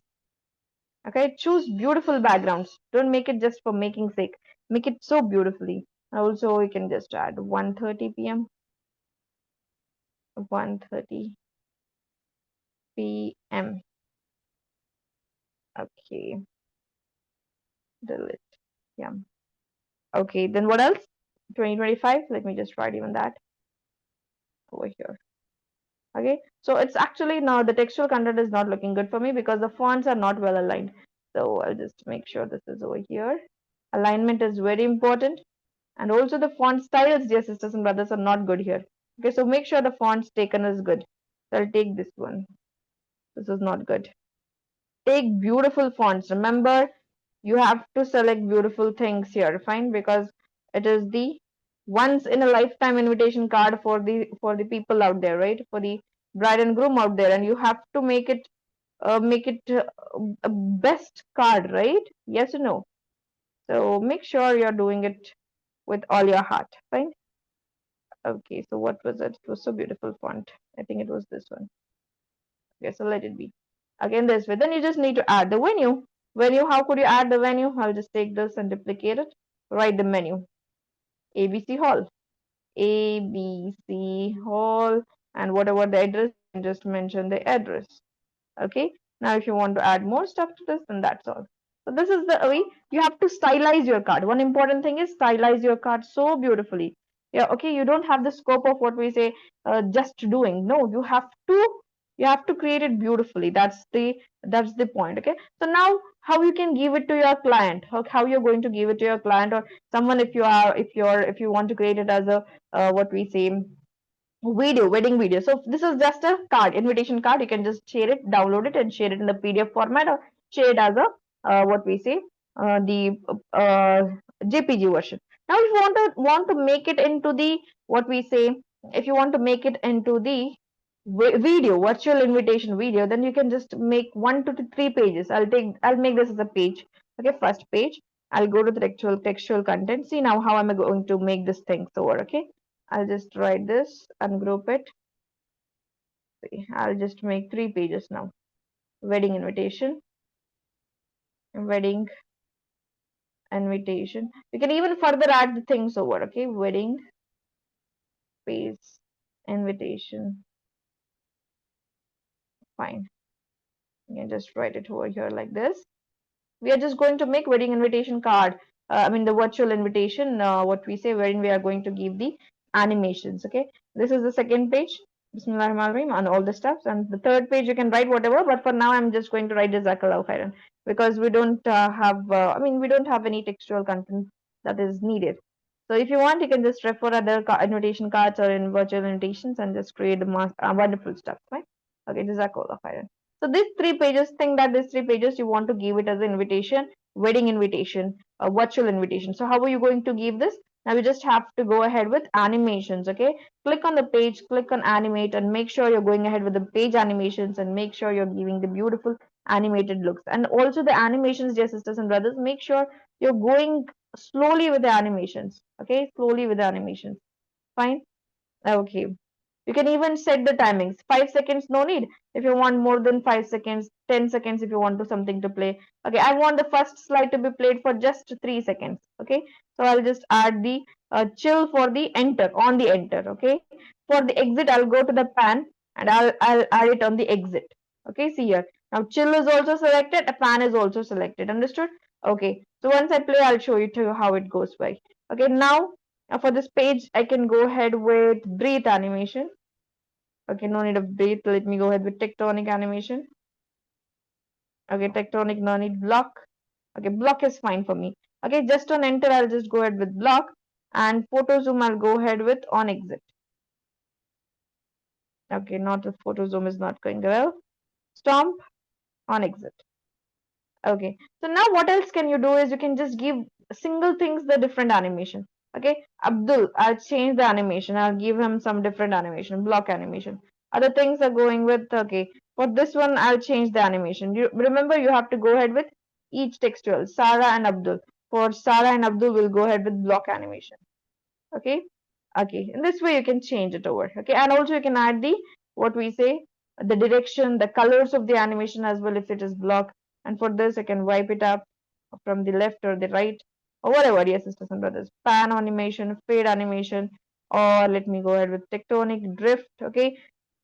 S1: Okay, choose beautiful backgrounds. Don't make it just for making sake. Make it so beautifully. Also, you can just add 1:30 p.m. 1:30 p.m. Okay, delete. Yeah. Okay, then what else? 2025. Let me just write even that over here. Okay, so it's actually now the textual content is not looking good for me because the fonts are not well aligned. So I'll just make sure this is over here. Alignment is very important. And also the font styles, dear sisters and brothers, are not good here. Okay, so make sure the fonts taken is good. So I'll take this one. This is not good. Take beautiful fonts. Remember, you have to select beautiful things here, fine, because it is the once in a lifetime invitation card for the people out there, right? For the bride and groom out there, and you have to make it a best card, right? Yes or no? So make sure you're doing it with all your heart, fine. Okay, so what was it? It was so beautiful font. I think it was this one. Okay, so let it be. Again, this way. Then you just need to add the venue. Venue, how could you add the venue? I'll just take this and duplicate it. Write the menu. ABC Hall. ABC Hall. And whatever the address, you can just mention the address. Okay, now if you want to add more stuff to this, then that's all. So this is the way you have to stylize your card. One important thing is stylize your card so beautifully. Yeah, okay, you don't have the scope of what we say just doing. No, you have to create it beautifully. That's the point. Okay, so now how you can give it to your client, how you're going to give it to your client or someone, if you want to create it as a what we say wedding video. So this is just a card, invitation card. You can just share it, download it, and share it in the PDF format, or share it as a what we say the uh, JPG version. Now, if you want to make it into the what we say, if you want to make it into the video, virtual invitation video, then you can just make 1 to 3 pages. I'll make this as a page. Okay, first page. I'll go to the textual content. See now how am I going to make this thing over. Okay, I'll just write this, ungroup it. I'll just make 3 pages now. Wedding invitation, wedding invitation. You can even further add the things over. Okay, wedding space invitation. Fine. You can just write it over here like this. We are just going to make wedding invitation card. I mean the virtual invitation, what we say, wherein we are going to give the animations. Okay, this is the second page. Bismillahirrahmanirrahim and all the stuff. And the third page you can write whatever, but for now I'm just going to write Jazakallahu khairan because we don't I mean we don't have any textual content that is needed. So if you want, you can just refer other invitation cards or in virtual invitations and just create the wonderful stuff, right? Okay, Jazakallahu khairan. So these 3 pages, think that these 3 pages you want to give it as an invitation, wedding invitation, a virtual invitation. So how are you going to give this? Now you just have to go ahead with animations. Okay, click on the page, click on animate, and make sure you're going ahead with the page animations and make sure you're giving the beautiful animated looks. And also the animations, dear sisters and brothers, make sure you're going slowly with the animations. Okay, slowly with the animations. Fine. Okay. You can even set the timings. 5 seconds, no need. If you want more than 5 seconds, 10 seconds if you want to something to play. Okay, I want the first slide to be played for just 3 seconds. Okay, so I'll just add the chill for the enter on the enter. Okay, for the exit, I'll go to the pan and I'll add it on the exit. Okay, see here. Now chill is also selected, a pan is also selected. Understood? Okay, so once I play, I'll show you to how it goes by. Okay, now for this page, I can go ahead with breathe animation. Okay, no need of breathe. Let me go ahead with tectonic animation. Okay, tectonic, no need block. Okay, block is fine for me. Okay, just on enter, I'll just go ahead with block. And photo zoom, I'll go ahead with on exit. Okay, not the photo zoom is not going well. Stomp on exit. Okay, so now what else can you do is you can just give single things the different animation. Okay, Abdul, I'll change the animation. I'll give him some different animation, block animation. Other things are going with, okay, for this one, I'll change the animation. You remember you have to go ahead with each textual. Sarah and Abdul. For Sarah and Abdul, we'll go ahead with block animation. Okay. Okay, in this way you can change it over. Okay, and also you can add the, what we say, the direction, the colors of the animation as well if it is blocked. And for this, I can wipe it up from the left or the right or whatever. Yes, sisters and brothers. Pan animation, fade animation, or let me go ahead with tectonic drift. Okay,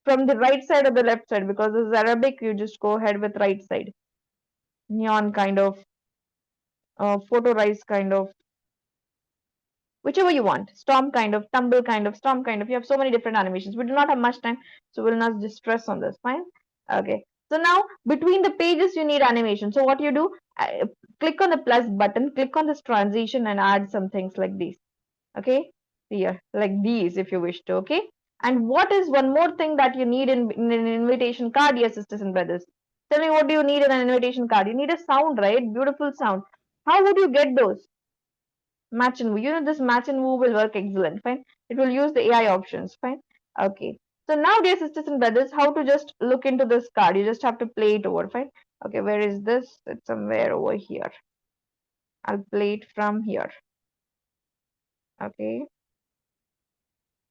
S1: from the right side or the left side, because this is Arabic, you just go ahead with right side. Neon kind of, photorized kind of, whichever you want. Storm kind of, tumble kind of, storm kind of. You have so many different animations. We do not have much time, so we'll not distress on this. Fine. Okay. So now between the pages, you need animation. So what you do, click on the plus button, click on this transition, and add some things like these. Okay. Here, like these, if you wish to. Okay. And what is one more thing that you need in an invitation card, dear sisters and brothers? Tell me, what do you need in an invitation card? You need a sound, right? Beautiful sound. How would you get those? Match and move. You know, this match and move will work excellent. Fine. It will use the AI options. Fine. Okay. So now, dear sisters and brothers, how to just look into this card? You just have to play it over. Fine. Okay. Where is this? It's somewhere over here. I'll play it from here. Okay.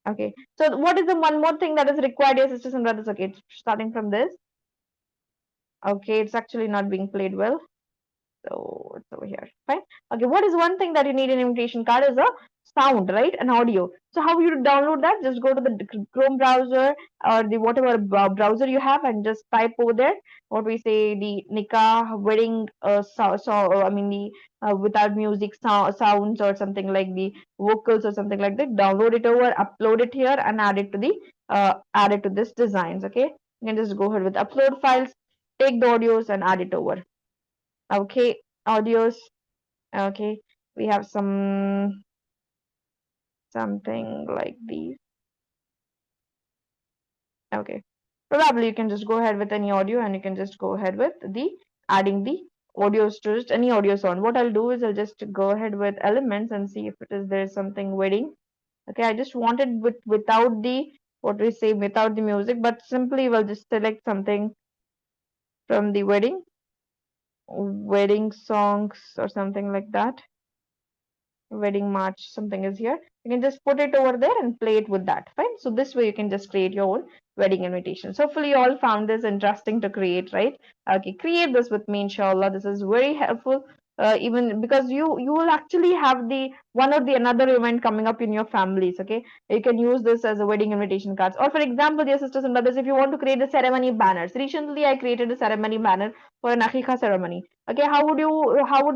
S1: Okay. So what is the one more thing that is required, dear sisters and brothers? Okay. It's starting from this. Okay. It's actually not being played well. So it's over here. Fine. Okay. What is one thing that you need in invitation card is a sound, right? An audio. So how you download that? Just go to the Chrome browser or the whatever browser you have and just type over there what we say, the nikah wedding I mean the without music sounds or something like the vocals or something like that. Download it over, upload it here, and add it to the add it to this designs. Okay. You can just go ahead with upload files, take the audios and add it over. Okay, audios. Okay, we have something like these. Okay, probably you can just go ahead with any audio and you can just go ahead with the adding the audios to just any audio sound. What I'll do is I'll just go ahead with elements and see if it is there's something wedding. Okay, I just wanted without the, what we say, without the music, but simply we'll just select something from the wedding songs or something like that. Wedding march something is here. You can just put it over there and play it with that. Fine. So this way you can just create your own wedding invitations. Hopefully you all found this interesting to create, right? Okay, create this with me, inshallah. This is very helpful. Even because you will actually have the one or the another event coming up in your families. Okay, you can use this as a wedding invitation cards. Or for example, dear sisters and brothers, if you want to create the ceremony banners. Recently I created a ceremony banner for an akika ceremony. Okay, how would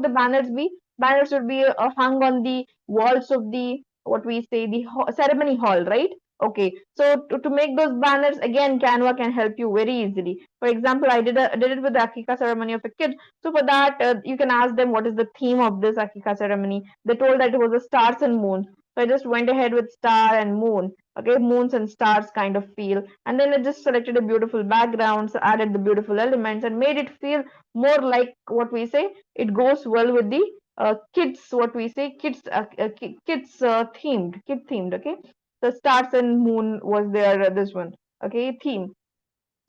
S1: the banners be? Banners would be hung on the walls of the, what we say, the ceremony hall, right? Okay, so to make those banners, again, Canva can help you very easily. For example, did it with the akika ceremony of a kid. So for that, you can ask them what is the theme of this akika ceremony. They told that it was the stars and moon. So I just went ahead with star and moon. Okay, moons and stars kind of feel, and then I just selected a beautiful background, so added the beautiful elements and made it feel more like, what we say, it goes well with the kids, what we say, kids themed, kid themed. Okay, the stars and moon was there, this one. Okay, theme.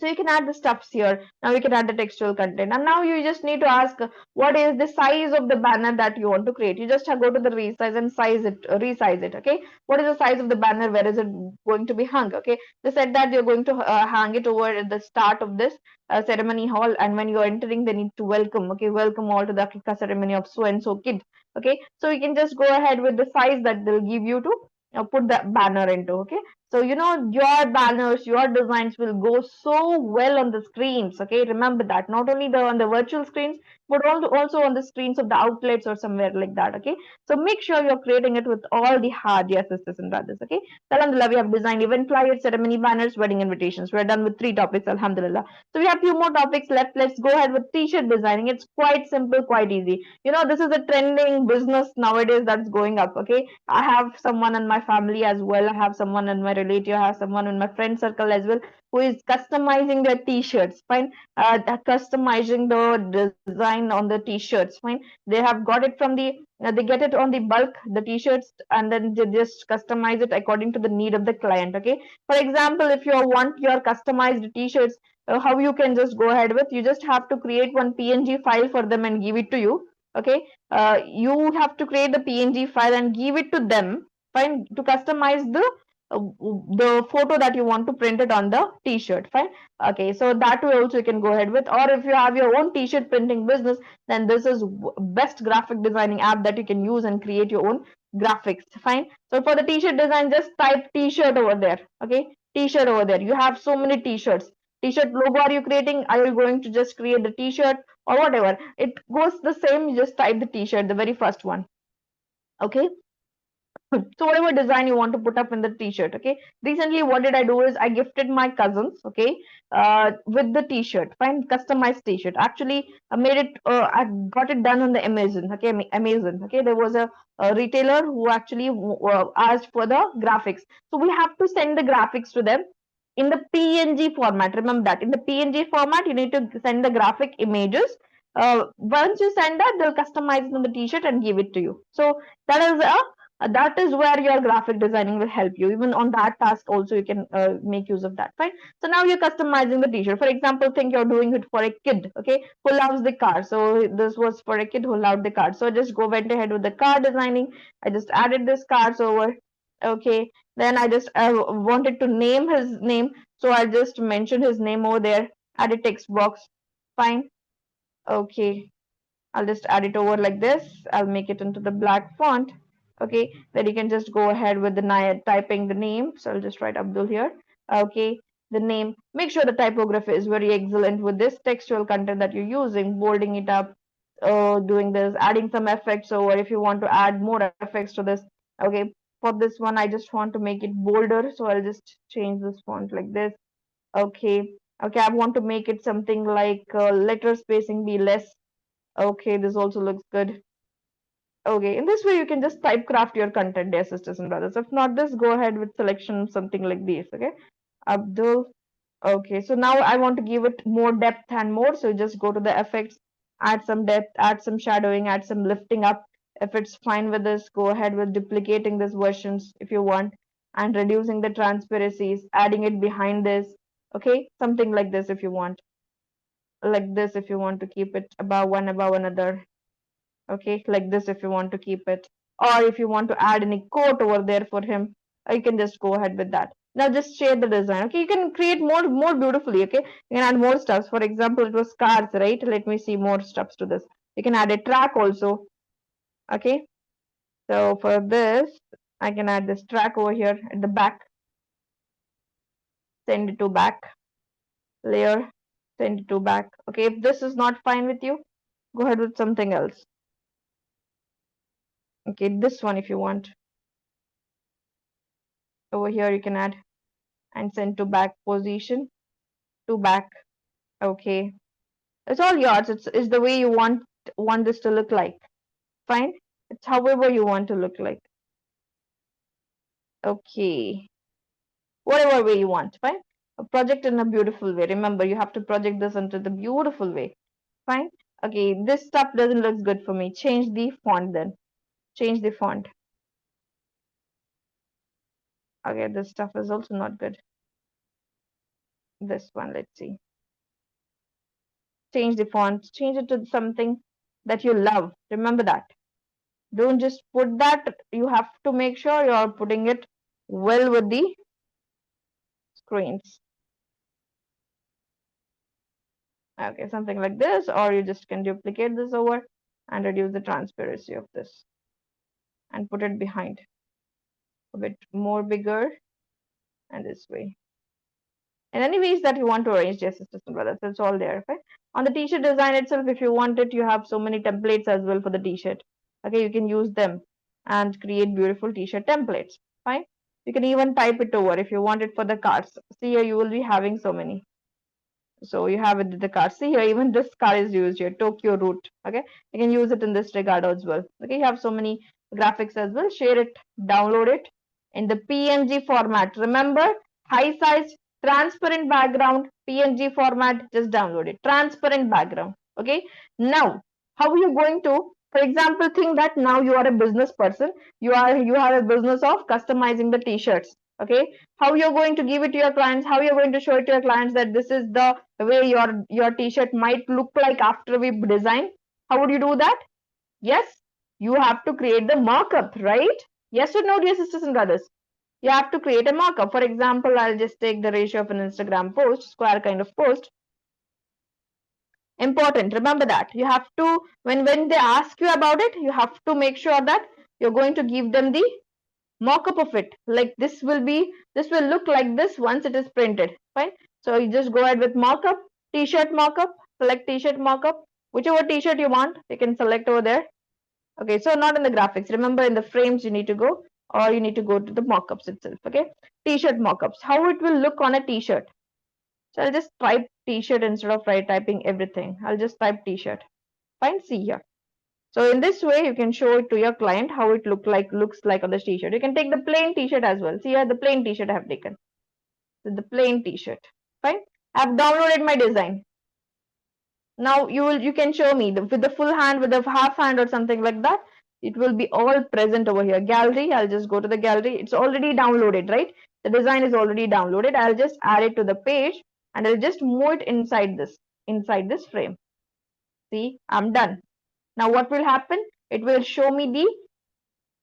S1: So you can add the stuffs here. Now you can add the textual content. And now you just need to ask what is the size of the banner that you want to create. You just have go to the resize and resize it. Okay. What is the size of the banner? Where is it going to be hung? Okay. They said that you're going to hang it over at the start of this ceremony hall. And when you're entering, they need to welcome. Okay. Welcome all to the Akika ceremony of so and so kid. Okay. So you can just go ahead with the size that they'll give you to put the banner into. Okay, so you know your banners, your designs will go so well on the screens. Okay, remember that not only the on the virtual screens, but also on the screens of the outlets or somewhere like that. Okay, so make sure you're creating it with all the hard, yes, sisters and brothers. Okay, alhamdulillah, we have designed event flyers, ceremony banners, wedding invitations. We're done with 3 topics, alhamdulillah. So we have few more topics left. Let's go ahead with t-shirt designing. It's quite simple, quite easy. You know, this is a trending business nowadays that's going up. Okay, I have someone in my family as well. I have someone in my relative. I have someone in my friend circle as well who is customizing their t-shirts. Fine, customizing the design on the t-shirts. Fine, they have got it from the they get it on the bulk, the t-shirts, and then they just customize it according to the need of the client. Okay, for example, if you want your customized t-shirts, how you can just go ahead with, you just have to create one png file for them and give it to you. Okay, you have to create the png file and give it to them. fine, to customize the photo that you want to print it on the t-shirt, fine. Okay, so that way also you can go ahead with, or if you have your own t-shirt printing business, then this is best graphic designing app that you can use and create your own graphics, fine. So for the t-shirt design, just type t-shirt over there. Okay, t-shirt over there, you have so many t-shirts. T-shirt logo are you creating? Are you going to just create the t-shirt or whatever? It goes the same, you just type the t-shirt, the very first one. Okay, so whatever design you want to put up in the t-shirt. Okay, recently what did I do is I gifted my cousins, okay, with the t-shirt, fine, customized t-shirt. Actually I made it, I got it done on the Amazon. Okay, Amazon. Okay, there was a retailer who actually asked for the graphics, so we have to send the graphics to them in the PNG format. Remember that in the PNG format you need to send the graphic images. Once you send that, they'll customize it on the t-shirt and give it to you. So that is a that is where your graphic designing will help you. Even on that task also you can make use of that, fine. So now you're customizing the t-shirt. For example, think you're doing it for a kid, okay, who loves the car. So this was for a kid who loved the car, so just go went ahead with the car designing. I just added this cars over. Okay, then I just wanted to name his name, so I just mentioned his name over there, add a text box, fine. Okay, I'll just add it over like this. I'll make it into the black font. Okay, then you can just go ahead with the typing the name. So I'll just write Abdul here. Okay, the name. Make sure the typography is very excellent with this textual content that you're using, bolding it up, doing this, adding some effects over if you want to add more effects to this. Okay, for this one, I just want to make it bolder. So I'll just change this font like this. Okay, okay, I want to make it something like letter spacing be less. Okay, this also looks good. Okay, in this way you can just typecraft your content, dear sisters and brothers. If not this, go ahead with selection something like this. Okay, Abdul. Okay, so now I want to give it more depth and more. So just go to the effects, add some depth, add some shadowing, add some lifting up. If it's fine with this, go ahead with duplicating these versions if you want, and reducing the transparencies, adding it behind this. Okay, something like this if you want, like this if you want to keep it above another. Okay, like this if you want to keep it, or if you want to add any quote over there for him, you can just go ahead with that. Now just share the design. Okay, you can create more beautifully. Okay, you can add more stuffs. For example, it was cars, right? Let me see more stuffs to this. You can add a track also. Okay, so for this I can add this track over here at the back. Send it to back layer, send it to back. Okay, if this is not fine with you, go ahead with something else. Okay, this one if you want. Over here you can add and send to back position, to back. Okay, it's all yours. It's the way you want this to look like, fine. It's however you want to look like. Okay, whatever way you want, fine. Project in a beautiful way. Remember, you have to project this into the beautiful way, fine. Okay, this stuff doesn't look good for me. Change the font then. Change the font. Okay, this stuff is also not good. This one, let's see. Change the font. Change it to something that you love. Remember that. Don't just put that. You have to make sure you're putting it well with the screens. Okay, something like this, or you just can duplicate this over and reduce the transparency of this and put it behind a bit more bigger and this way. And any ways that you want to arrange your sisters and brothers, it's all there. Okay? On the t-shirt design itself, if you want it, you have so many templates as well for the t-shirt. Okay, you can use them and create beautiful t-shirt templates. Fine. You can even type it over if you want it for the cards. See here, you will be having so many. So you have it with the car. See here, even this car is used here, Tokyo route. Okay, you can use it in this regard as well. Okay, you have so many graphics as well. Share it, download it in the PNG format. Remember, high size, transparent background, PNG format. Just download it. Transparent background. Okay. Now, how are you going to? For example, think that now you are a business person. You have a business of customizing the t-shirts. Okay, how you're going to give it to your clients, how you're going to show it to your clients that this is the way your t-shirt might look like after we design. How would you do that? Yes, you have to create the markup, right? Yes or no, dear sisters and brothers? You have to create a markup. For example, I'll just take the ratio of an Instagram post, square kind of post. Important, remember that. You have to, when they ask you about it, you have to make sure that you're going to give them the mock-up of it. Like this will look like this once it is printed. Fine. So you just go ahead with mock-up, t-shirt mock-up, select t-shirt mock-up, whichever t-shirt you want, you can select over there. Okay, so not in the graphics. Remember, in the frames you need to go, or you need to go to the mock-ups itself. Okay, t-shirt mock-ups. How it will look on a t-shirt. So I'll just type t-shirt instead of typing everything. I'll just type t-shirt. Fine, see here. So in this way, you can show it to your client how it looks like on the t-shirt. You can take the plain t-shirt as well. See here, the plain t-shirt I have taken. So the plain t-shirt. Fine. I've downloaded my design. Now you can show me with the full hand, with the half hand or something like that. It will be all present over here. Gallery. I'll just go to the gallery. It's already downloaded, right? The design is already downloaded. I'll just add it to the page and I'll just move it inside this frame. See, I'm done. Now what will happen? It will show me the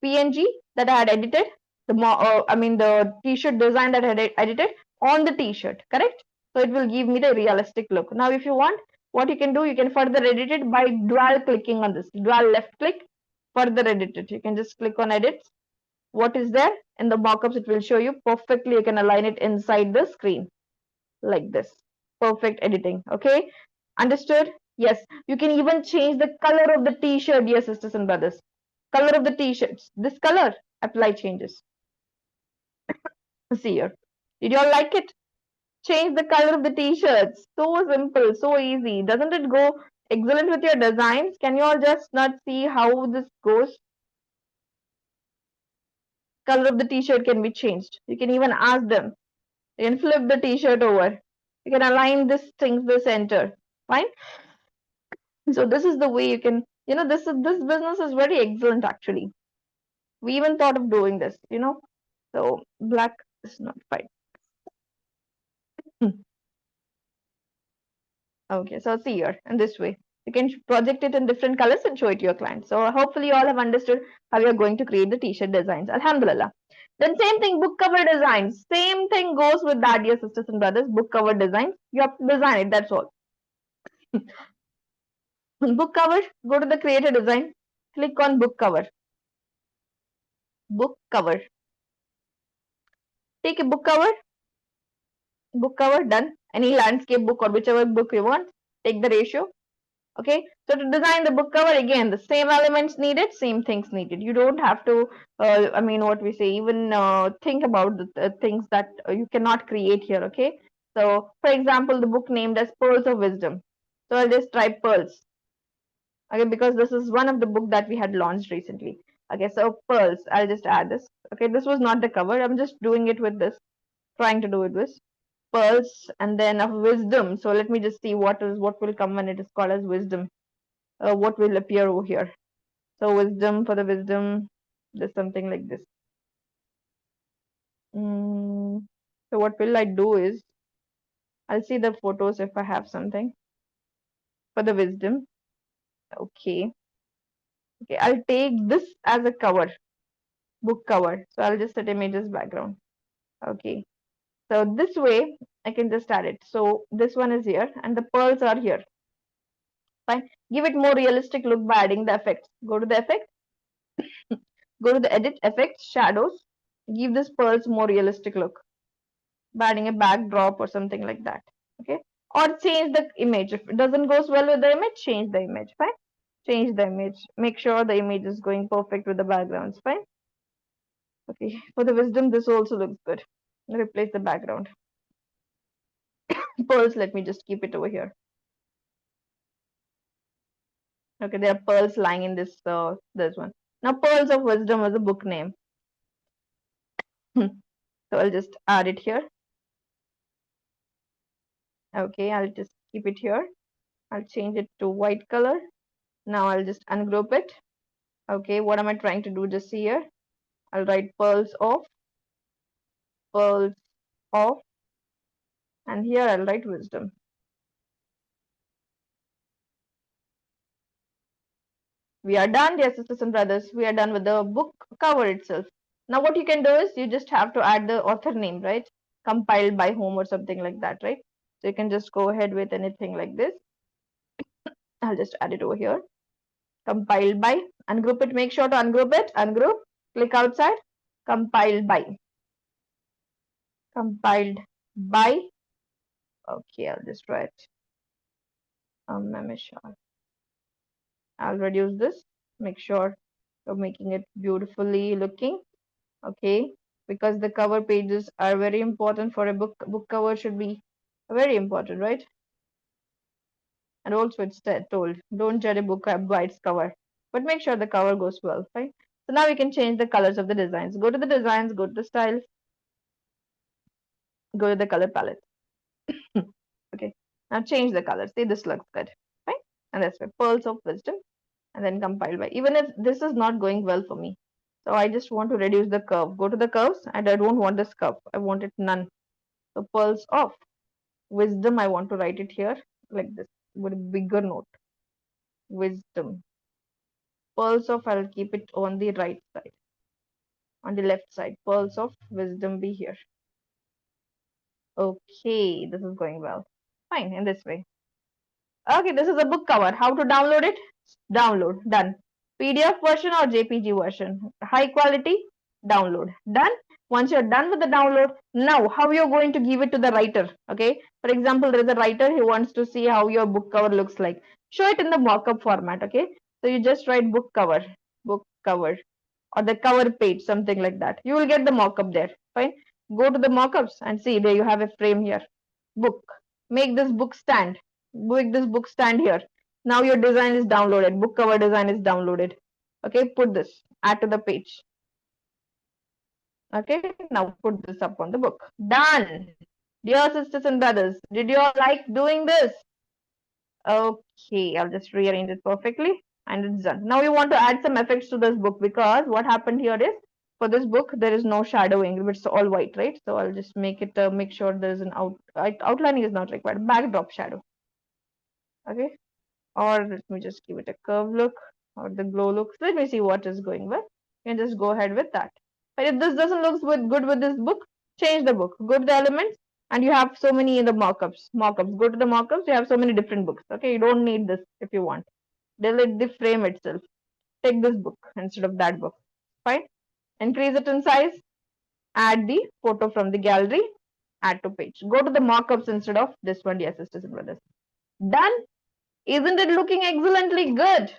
S1: PNG that I had edited, the t-shirt design that I had edited on the t-shirt, correct? So it will give me the realistic look. Now if you want, what you can do, you can further edit it by dual clicking on this, dual left click, further edit it. You can just click on edits. What is there in the mockups, it will show you perfectly. You can align it inside the screen like this. Perfect editing. Okay, understood? Yes, you can even change the color of the t-shirt, dear sisters and brothers. Color of the t-shirts, this color, apply changes. See here, did you all like it? Change the color of the t-shirts. So simple, so easy. Doesn't it go excellent with your designs? Can you all just not see how this goes? Color of the t-shirt can be changed. You can even ask them. You can flip the t-shirt over. You can align this thing to the center. Fine. So this is the way you can, this business is very excellent actually. We even thought of doing this. So black is not fine. Okay, so see here in this way. You can project it in different colors and show it to your client. So hopefully you all have understood how you're going to create the t-shirt designs. Alhamdulillah. Then same thing, book cover designs. Same thing goes with that, dear sisters and brothers. Book cover designs. You have to design it, that's all. Book cover, go to the create a design. Click on book cover. Book cover. Take a book cover, done. Any landscape book or whichever book you want, take the ratio. Okay, so to design the book cover, again the same elements needed, same things needed. You don't have to what we say, even think about the things that you cannot create here. Okay, so for example, the book named as Pearls of Wisdom, so I'll just type pearls. Okay, because this is one of the book that we had launched recently. Okay, so pearls, I'll just add this. Okay, this was not the cover, I'm just doing it with this, trying to do it with pearls, and then of wisdom. So let me just see what will come when it is called as wisdom. What will appear over here. So wisdom, for the wisdom, there's something like this. So what will I do is, I'll see the photos if I have something for the wisdom. Okay. Okay, I'll take this as a cover, book cover. So I'll just set images background. Okay. So this way I can just add it. So this one is here and the pearls are here. Fine. Give it more realistic look by adding the effects. Go to the effect. Go to the edit effects, shadows. Give this pearls more realistic look by adding a backdrop or something like that. Okay. Or change the image. If it doesn't goes well with the image, change the image. Fine. Change the image. Make sure the image is going perfect with the backgrounds. Fine. Okay. For the wisdom, this also looks good. Replace the background. Pearls, let me just keep it over here. Okay, there are pearls lying in this one. Now, Pearls of Wisdom is a book name. So I'll just add it here. Okay, I'll just keep it here. I'll change it to white color. Now I'll just ungroup it. Okay, what am I trying to do just here? I'll write pearls of, and here I'll write wisdom. We are done, dear sisters and brothers. We are done with the book cover itself. Now what you can do is you just have to add the author name, right? Compiled by whom or something like that, right? So you can just go ahead with anything like this. I'll just add it over here. Compiled by, ungroup it, make sure to ungroup it, ungroup, click outside, compiled by, compiled by, okay, I'll just write, sure. I'll reduce this, make sure you're making it beautifully looking, okay, because the cover pages are very important for a book. Book cover should be very important, right? And also it's told, don't judge a book by its cover, but make sure the cover goes well, right? So now we can change the colors of the designs. Go to the designs, go to the styles, go to the color palette. Okay, now change the color. See, this looks good, right? And that's why pearls of wisdom, and then compile by. Even if this is not going well for me, so I just want to reduce the curve. Go to the curves, and I don't want this curve. I want it none. So pearls of wisdom, I want to write it here like this with a bigger note. Wisdom. Pearls of, I'll keep it on the right side. On the left side, pearls of wisdom be here. Okay, this is going well. Fine, in this way. Okay, this is a book cover. How to download it? Download. Done. PDF version or JPG version? High quality? Download. Done. Once you're done with the download, now how you're going to give it to the writer? Okay. For example, there is a writer who wants to see how your book cover looks like. Show it in the mock-up format. Okay. So you just write book cover, or the cover page, something like that. You will get the mock-up there. Fine. Go to the mock-ups and see there you have a frame here. Book. Make this book stand. Make this book stand here. Now your design is downloaded. Book cover design is downloaded. Okay, put this. Add to the page. Okay, now put this up on the book. Done. Dear sisters and brothers, did you all like doing this? Okay, I'll just rearrange it perfectly and it's done. Now you want to add some effects to this book, because what happened here is for this book there is no shadowing, it's all white, right? So I'll just make it make sure there is an outlining is not required. Backdrop shadow. Okay, or let me just give it a curve look or the glow look. Let me see what is going well. You can just go ahead with that. But if this doesn't look good with this book, change the book. Go to the elements, and you have so many in the mockups. Mockups. Go to the mockups. You have so many different books. Okay, you don't need this if you want. Delete the frame itself. Take this book instead of that book. Fine. Increase it in size. Add the photo from the gallery. Add to page. Go to the mockups instead of this one, dear sisters and brothers. Done. Isn't it looking excellently good?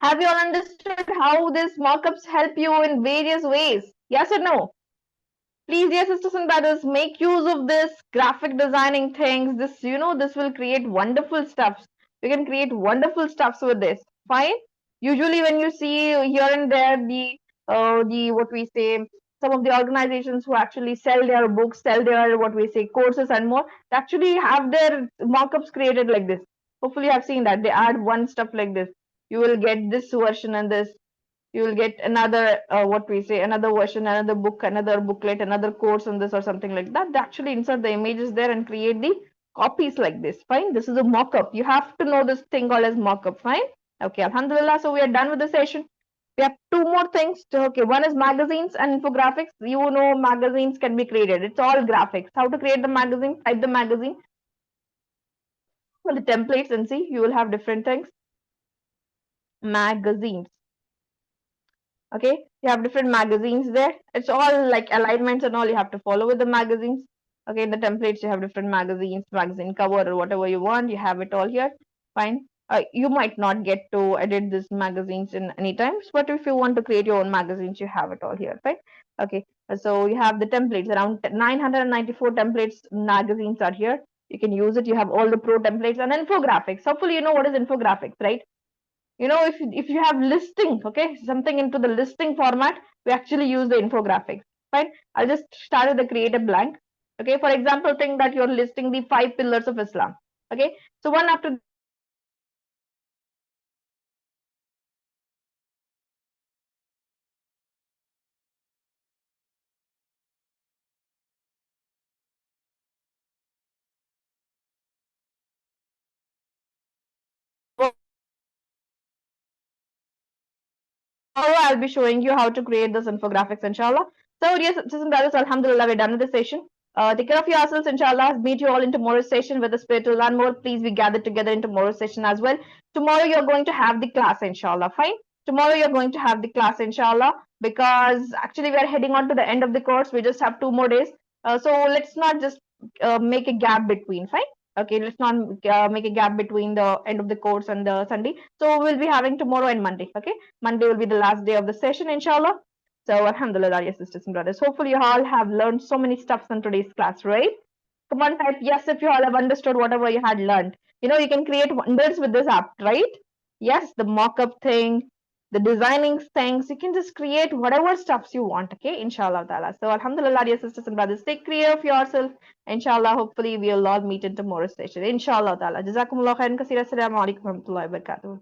S1: Have you all understood how these mockups help you in various ways? Yes or no? Please, dear sisters and brothers, make use of this graphic designing things. This, this will create wonderful stuffs. You can create wonderful stuffs with this. Fine. Usually, when you see here and there the what we say, some of the organizations who actually sell their books, sell their what we say courses and more, they actually have their mockups created like this. Hopefully, you have seen that they add one stuff like this. You will get this version and this, you will get another what we say, another version, another book, another booklet, another course on this or something like that. They actually insert the images there and create the copies like this. Fine, this is a mock-up. You have to know this thing called as mock-up. Fine. Okay, alhamdulillah. So we are done with the session. We have two more things to, okay, one is magazines and infographics. You know, magazines can be created. It's all graphics. How to create the magazine? Type the magazine for the templates and see, you will have different things. Magazines. Okay, you have different magazines there. It's all like alignments and all you have to follow with the magazines. Okay, in the templates you have different magazines, magazine cover or whatever you want, you have it all here. Fine. You might not get to edit these magazines in any times, but if you want to create your own magazines, you have it all here. Right. Okay, so you have the templates, around 994 templates magazines are here. You can use it. You have all the pro templates and infographics. Hopefully you know what is infographics, right? If you have listing, okay, something into the listing format, we actually use the infographics. Fine. I'll just start with the create a blank. Okay, for example, think that you're listing the 5 pillars of Islam. Okay, so one after I'll be showing you how to create this infographics, inshallah. So, dear sisters and brothers, alhamdulillah, we're done with the session. Take care of yourselves, inshallah. Meet you all in tomorrow's session with the spirit to learn more. Please be gathered together in tomorrow's session as well. Tomorrow, you're going to have the class, inshallah. Fine. Tomorrow, you're going to have the class, inshallah, because actually, we are heading on to the end of the course. We just have 2 more days. So, let's not just make a gap between, fine. Okay, let's not make a gap between the end of the course and the Sunday. So, we'll be having tomorrow and Monday. Okay. Monday will be the last day of the session, inshallah. So, alhamdulillah, dear sisters and brothers. Hopefully, you all have learned so many stuffs in today's class, right? Come on, type yes if you all have understood whatever you had learned. You can create wonders with this app, right? Yes, the mock-up thing, the designing things, you can just create whatever stuffs you want, okay? Inshallah ta'ala. So, alhamdulillah, dear sisters and brothers, take care of yourself. Inshallah, hopefully, we'll all meet in tomorrow's session. Inshallah ta'ala. Jazakumullah khairan kaseera. Assalamu alaikum wa rahmatullahi wa barakatuh.